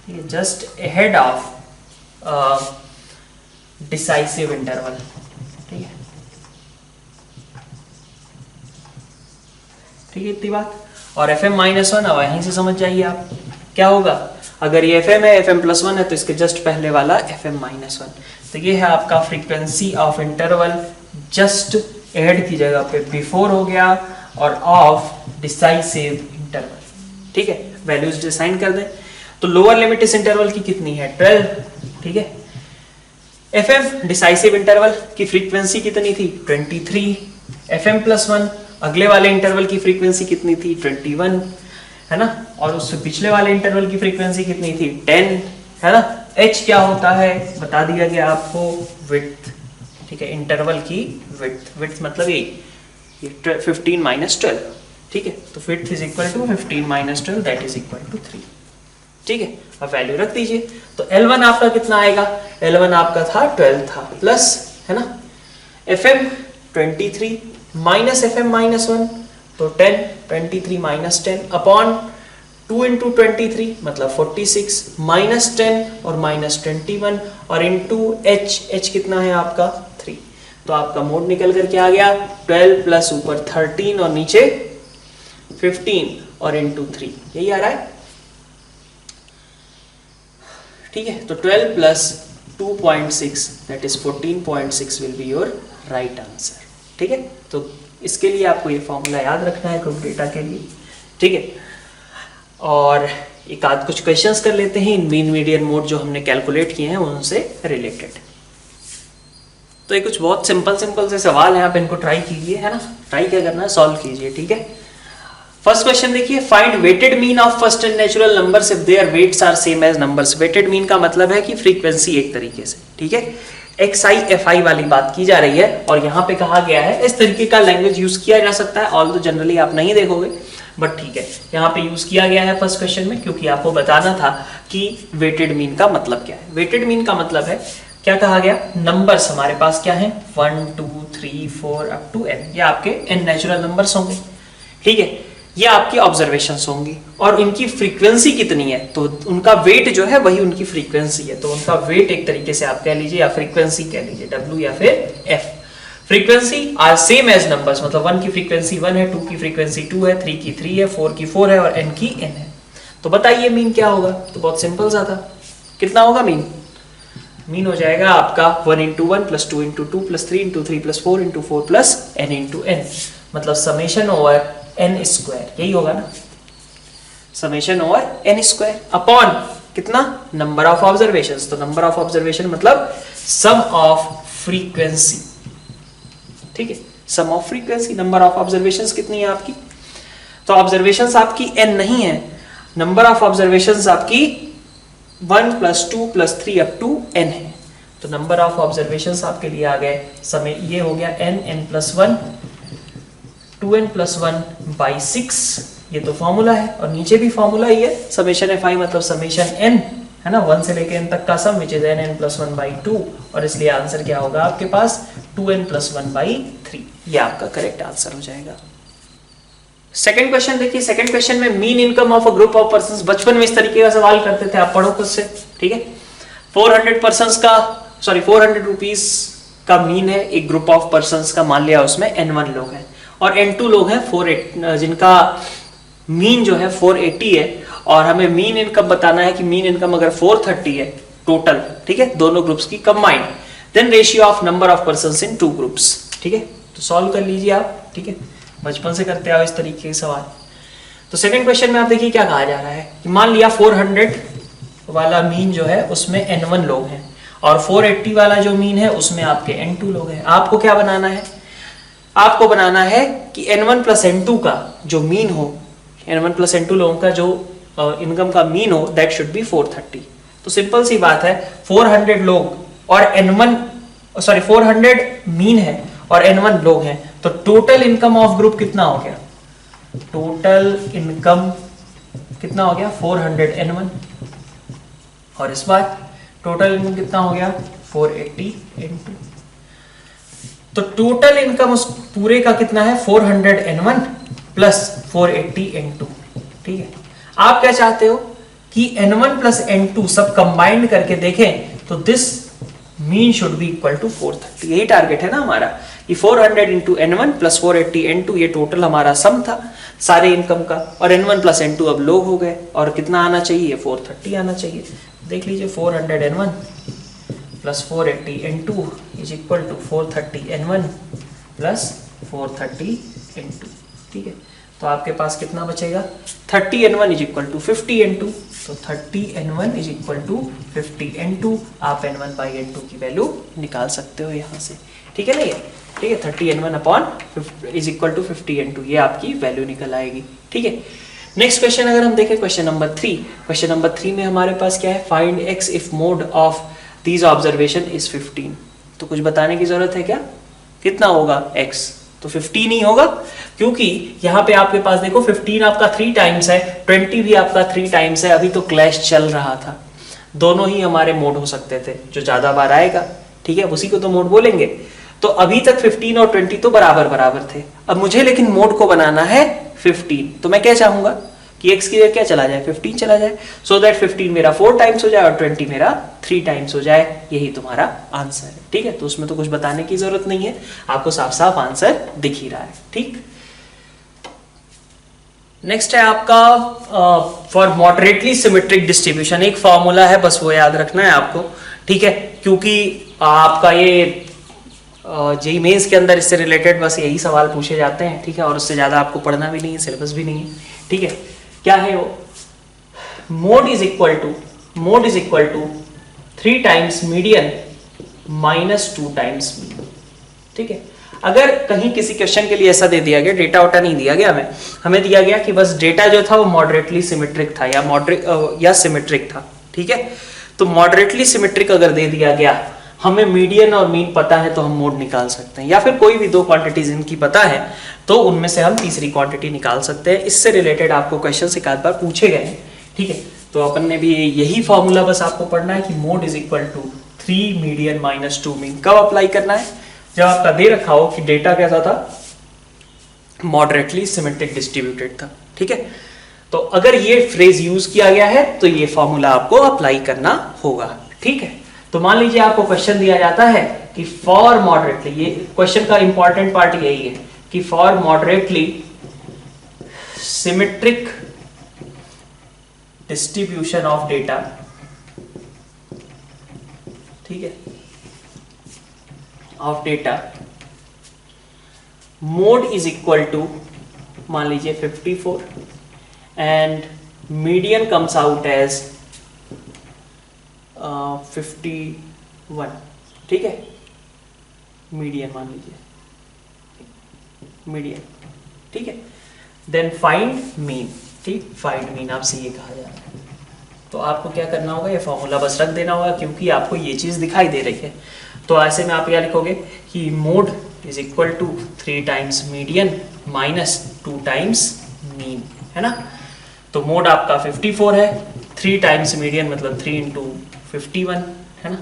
just ahead of decisive interval, ठीक है, ठीक है इतनी बात। और FM माइनस 1 अब यहीं से समझ जाइए आप क्या होगा। अगर ये FM है, FM प्लस 1 है, तो इसके जस्ट पहले वाला FM माइनस 1। तो ये है आपका frequency of interval, just add की जगह पे बिफोर हो गया और ऑफ डिसाइसिव इंटरवल, ठीक है। वैल्यूज डिसाइन कर दें। तो लोअर लिमिट इस इंटरवल की कितनी है, 12, ठीक है। FM डिसाइसिव इंटरवल की फ्रीक्वेंसी कितनी थी, 23। FM प्लस 1 अगले वाले इंटरवल की फ्रीक्वेंसी कितनी थी, 21, है ना। और उससे पिछले वाले इंटरवल की फ्रीक्वेंसी कितनी थी, 10, है ना। H क्या होता है बता दिया गया आपको, विड्थ, ठीक है, इंटरवल की विड्थ। विड्थ मतलब ये 15 माइनस 12, ठीक है। तो width is equal to 15 minus 12 that is equal to 3, ठीक है, अब वैल्यू रख दीजिए। तो L1 आपका कितना आएगा, L1 आपका था 12 था, प्लस है ना FM 23 माइनस FM -1 तो 10, 23 माइनस 10 अपॉन 2 इंटू 23 मतलब 46 माइनस 10 और माइनस 21 और इंटू H कितना है आपका 3। तो आपका मोड निकल करके आ गया 12 प्लस ऊपर 13 और नीचे 15 और इंटू 3, यही आ रहा है। ठीक है, तो 12 plus 2.6 that is 14.6 will be your right answer. ठीक है, तो इसके लिए आपको ये फॉर्मूला याद रखना है ग्रुप डेटा के लिए। ठीक है, और एक आध कुछ क्वेश्चंस कर लेते हैं इन मीन मीडियन मोड जो हमने कैलकुलेट किए हैं उनसे रिलेटेड। तो ये कुछ बहुत सिंपल से सवाल हैं, आप इनको ट्राई कीजिए, है ना, ट्राई क्या करना है, सॉल्व कीजिए। ठीक है, फर्स्ट क्वेश्चन देखिए, find weighted mean of first and natural numbers if their weights are same as numbers. Weighted mean का मतलब है कि फ्रीक्वेंसी एक तरीके से, ठीक है, XI FI वाली बात की जा रही है और यहाँ पे कहा गया है इस तरीके का लैंग्वेज यूज किया जा सकता है, ऑल तो जनरली आप नहीं देखोगे बट ठीक है यहाँ पे यूज किया गया है फर्स्ट क्वेश्चन में, क्योंकि आपको बताना था कि वेटेड मीन का मतलब क्या है। वेटेड मीन का मतलब है, क्या कहा गया, नंबर्स हमारे पास क्या है 1 2 3 4 अप टू n, ये आपके n नेचुरल नंबर्स होंगे। ठीक है, ये आपकी ऑब्जर्वेशंस होंगी और इनकी फ्रीक्वेंसी कितनी है, तो उनका वेट जो है वही उनकी फ्रीक्वेंसी है, तो उनका वेट एक तरीके से आप कह लीजिए या फ्रीक्वेंसी कह लीजिए W या फिर F। Frequency are same as numbers, मतलब 1 की फ्रीक्वेंसी 1 है, 2 की फ्रीक्वेंसी 2 है, 3 की 3 है, 4 की 4 है और n की n है। तो बताइए मीन क्या होगा, तो बहुत सिंपल सा था, कितना होगा मीन, मीन हो जाएगा आपका 1 into 1 plus 2 into 2 plus 3 into 3 plus 4 into 4 plus n into n, मतलब समेशन ओवर n स्क्वायर, यही होगा ना, summation over n square upon कितना, नंबर ऑफ ऑब्जर्वेशंस। तो नंबर ऑफ ऑब्जर्वेशन मतलब सम ऑफ फ्रीक्वेंसी। ठीक है, sum of frequency, number of observations कितनी है आपकी, तो ऑब्जर्वेशंस आपकी n नहीं है, नंबर ऑफ ऑब्जर्वेशंस आपकी 1 plus 2 plus 3 up to n है। तो नंबर ऑफ ऑब्जर्वेशंस आपके लिए आ गए समय, ये हो गया n plus 1 2n plus 1 by 6, ये तो फॉर्मूला है और नीचे भी फॉर्मूला ही है, समेशन FI मतलब समेशन n, है ना, 1 से लेके n तक का sum which is n plus 1 by 2, और इसलिए आंसर क्या होगा आपके पास 2n प्लस 1 बाई 3, ये आपका करेक्ट आंसर हो जाएगा। सेकंड क्वेश्चन देखिए, सेकंड क्वेश्चन में mean income of a group of persons, बचपन में इस तरीके का सवाल करते थे, आप पढ़ो खुद से। ठीक है, 400 रुपीस का मीन है एक ग्रुप ऑफ पर्संस का, मान लिया उसमें n1 लोग हैं और n2 लोग हैं 480, जिनका मीन जो है 480 है, और हमें मीन इनकम बताना है कि मीन इनकम अगर 430 है टोटल, ठीक है, दोनों ग्रुप्स की combined, then ratio of number of persons in 2 groups. ठीक है, तो सॉल्व कर लीजिए आप। ठीक है, बचपन से करते आओ इस तरीके के सवाल। तो सेकंड क्वेश्चन में आप देखिए क्या कहा जा रहा है कि मान लिया 400 वाला मीन जो है उसमें n1 लोग हैं और 480 वाला जो मीन है उसमें आपके n2 लोग हैं। आपको क्या बनाना है, आपको बनाना है कि n1 प्लस n2 का जो मीन हो, n1 प्लस n2 लोगों का जो इनकम का मीन हो, दैट शुड बी 430। तो सिंपल सी बात है, 400 लोग और n1 400 मीन है और n1 लोग हैं, तो टोटल इनकम ऑफ ग्रुप कितना हो गया, टोटल इनकम कितना हो गया 400 n1, और इस बार टोटल इनकम कितना हो गया 480 n2। तो टोटल इनकम उस पूरे का कितना है 400 n1 प्लस 480 n2। ठीक है, आप क्या चाहते हो कि n1 प्लस n2 सब कंबाइंड करके देखें, तो this mean should be equal to 430, यही टारगेट है ना हमारा कि 400 इंटू n1 प्लस 480 n2, ये टोटल हमारा सम था सारे इनकम का, और n1 प्लस n2 अब लोग हो गए और कितना आना चाहिए 430 आना चाहिए। देख लीजिए 400 n1 plus 480 n2 is equal to 430 n1 plus 430 n2। ठीक है, तो आपके पास कितना बचेगा 30 n1 is equal to 50 n2, तो 30 n1 is equal to 50 n2, आप n1 बाई n2 की वैल्यू निकाल सकते हो यहाँ से। ठीक है ना, ये ठीक है 30 n1 upon is equal to 50 n2, ये आपकी वैल्यू निकल आएगी। ठीक है, नेक्स्ट क्वेश्चन अगर हम देखें क्वेश्चन नंबर 3, क्वेश्चन नंबर 3 में हमारे पास क्या है, find x if mode of these observation is 15। तो कुछ बताने की जरूरत है क्या, कितना होगा x, तो 15 ही होगा, क्योंकि यहाँ पे आपके पास देखो 15 आपका 3 टाइम्स है, 20 भी आपका 3 टाइम्स है। अभी तो क्लैश चल रहा था, दोनों ही हमारे मोड हो सकते थे, जो ज्यादा बार आएगा, ठीक है, उसी को तो मोड बोलेंगे। तो अभी तक 15 और 20 तो बराबर बराबर थे। अब मुझे लेकिन मोड को बनाना है 15, तो मैं क्या चाहूंगा कि x की जगह क्या चला जाए, 15 चला जाए, सो दैट 15 मेरा 4 टाइम्स हो जाए और 20 मेरा 3 टाइम्स हो जाए। यही तुम्हारा आंसर है, ठीक है। तो उसमें तो कुछ बताने की जरूरत नहीं है, आपको साफ साफ आंसर दिख ही रहा है, ठीक। नेक्स्ट है आपका फॉर मॉडरेटली सिमेट्रिक डिस्ट्रीब्यूशन, एक फॉर्मूला है, बस वो याद रखना है आपको, ठीक है, क्योंकि आपका ये जेईई मेंस के अंदर इससे रिलेटेड बस यही सवाल पूछे जाते हैं, ठीक है, और उससे ज्यादा आपको पढ़ना भी नहीं है, सिलेबस भी नहीं है, ठीक है। क्या है वो, mode is equal to 3 times median minus 2 times mean, ठीक है। अगर कहीं किसी क्वेश्चन के लिए ऐसा दे दिया गया, डेटा वोटा नहीं दिया गया, हमें दिया गया कि बस डेटा जो था वो मॉडरेटली सिमेट्रिक था या सिमेट्रिक था, ठीक है। तो मॉडरेटली सिमेट्रिक अगर दे दिया गया, हमें मीडियन और मीन पता है तो हम मोड निकाल सकते हैं, या फिर कोई भी 2 क्वांटिटीज इनकी पता है तो उनमें से हम तीसरी क्वांटिटी निकाल सकते हैं। इससे रिलेटेड आपको क्वेश्चन एक आध बार पूछे गए हैं, ठीक है। तो अपन ने भी यही फॉर्मूला बस आपको पढ़ना है कि mode is equal to 3 median minus 2 mean. कब अप्लाई करना है, जब आपका दे रखा हो कि डेटा कैसा था, मॉडरेटली सिमेट्रिक डिस्ट्रीब्यूटेड था, ठीक है। तो अगर ये फ्रेज यूज किया गया है तो ये फॉर्मूला आपको अप्लाई करना होगा, ठीक है। तो मान लीजिए आपको क्वेश्चन दिया जाता है कि फॉर मॉडरेटली, ये क्वेश्चन का इंपॉर्टेंट पार्ट यही है कि for moderately symmetric distribution of data, ठीक है, of data, mode is equal to मान लीजिए 54 and median comes out as 51, ठीक है, मीडियन मान लीजिए, मीडियन, ठीक है। देन फाइंड मीन, ठीक, फाइंड मीन आपसे ये कहा जा रहा है, तो आपको क्या करना होगा, ये फॉर्मूला बस रख देना होगा, क्योंकि आपको ये चीज दिखाई दे रही है। तो ऐसे में आप क्या लिखोगे कि mode is equal to 3 times median minus 2 times mean, है ना। तो मोड आपका 54 है, 3 टाइम्स मीडियन मतलब 3 इंटू 51, है ना,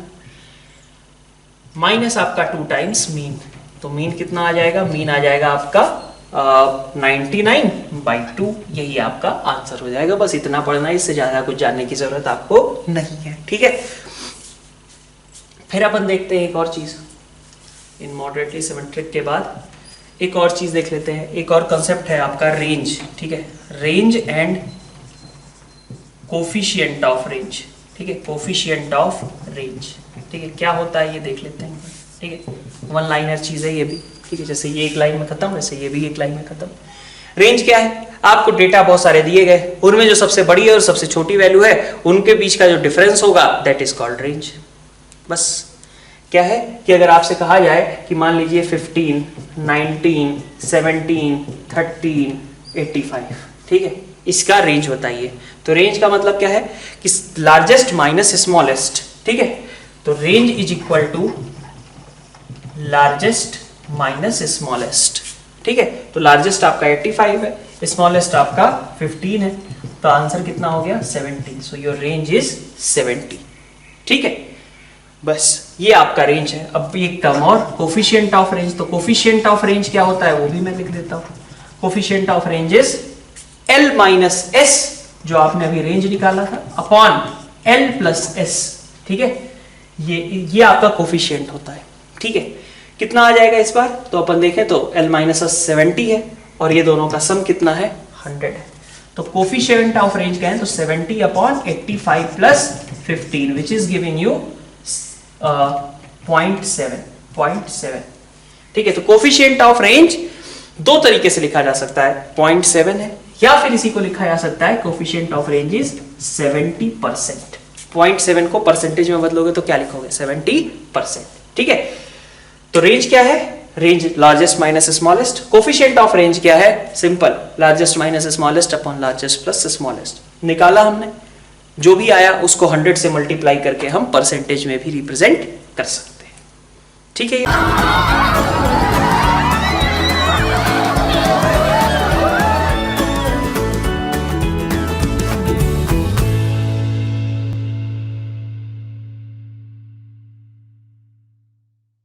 माइनस आपका 2 टाइम्स मीन। तो मीन कितना आ जाएगा, मीन आ जाएगा आपका 99/2, यही आपका आंसर हो जाएगा। बस इतना पढ़ना है, इससे ज्यादा कुछ जानने की जरूरत आपको नहीं है, ठीक है। फिर अपन देखते हैं एक और चीज, इन मॉडरेटली सिमेट्रिक के बाद एक और चीज देख लेते हैं। एक और कंसेप्ट है आपका रेंज, ठीक है, range and coefficient of range, ठीक है, कोफिशिएंट ऑफ रेंज, ठीक है, क्या होता है ये देख लेते हैं, ठीक है। 1 लाइनर चीज है ये भी, ठीक है, जैसे ये एक लाइन में खत्म, वैसे ये भी एक लाइन में खत्म। रेंज क्या है, आपको डेटा बहुत सारे दिए गए, उनमें जो सबसे बड़ी और सबसे छोटी वैल्यू है उनके बीच का जो डिफरेंस होगा दैट इज कॉल्ड रेंज। बस क्या है कि अगर आपसे कहा जाए कि मान लीजिए 15, 19, 17, 13, 85, ठीक है, इसका रेंज बताइए। तो रेंज का मतलब क्या है कि लार्जेस्ट माइनस स्मॉलेस्ट, ठीक है। तो range is equal to largest minus smallest, ठीक है। तो लार्जेस्ट आपका 85 है, स्मॉलेस्ट आपका 15 है, तो आंसर कितना हो गया 70। सो योर रेंज इज 70, ठीक है। बस ये आपका रेंज है। अब एक टर्म और कोफिशिएंट ऑफ रेंज, तो कोफिशिएंट ऑफ रेंज क्या होता है वो भी मैं लिख देता हूं। Coefficient of range is L minus S, जो आपने अभी रेंज निकाला था, अपॉन L प्लस S, ठीक है। ये आपका कोफिशिएंट होता है, ठीक है। कितना आ जाएगा इस बार, तो अपन देखें तो L माइनस S 70 है और ये दोनों का सम कितना है 100 है। तो कोफिशिएंट ऑफ रेंज कहें तो 70 upon 85 plus 15 which is giving you 0.7, ठीक है। तो कोफिशिएंट ऑफ रेंज 2 तरीके से लिखा जा सकता है, 0.7 है, या फिर इसी को लिखा जा सकता है कोफिशिएंट ऑफ रेंज इज 70%। 0.7 को परसेंटेज में बदलोगे तो क्या लिखोगे 70%, ठीक है। तो रेंज क्या है, range largest minus smallest. Coefficient of range क्या है, simple, largest minus smallest upon largest plus smallest. निकाला हमने, जो भी आया उसको 100 से मल्टीप्लाई करके हम परसेंटेज में भी रिप्रेजेंट कर सकते हैं, ठीक है।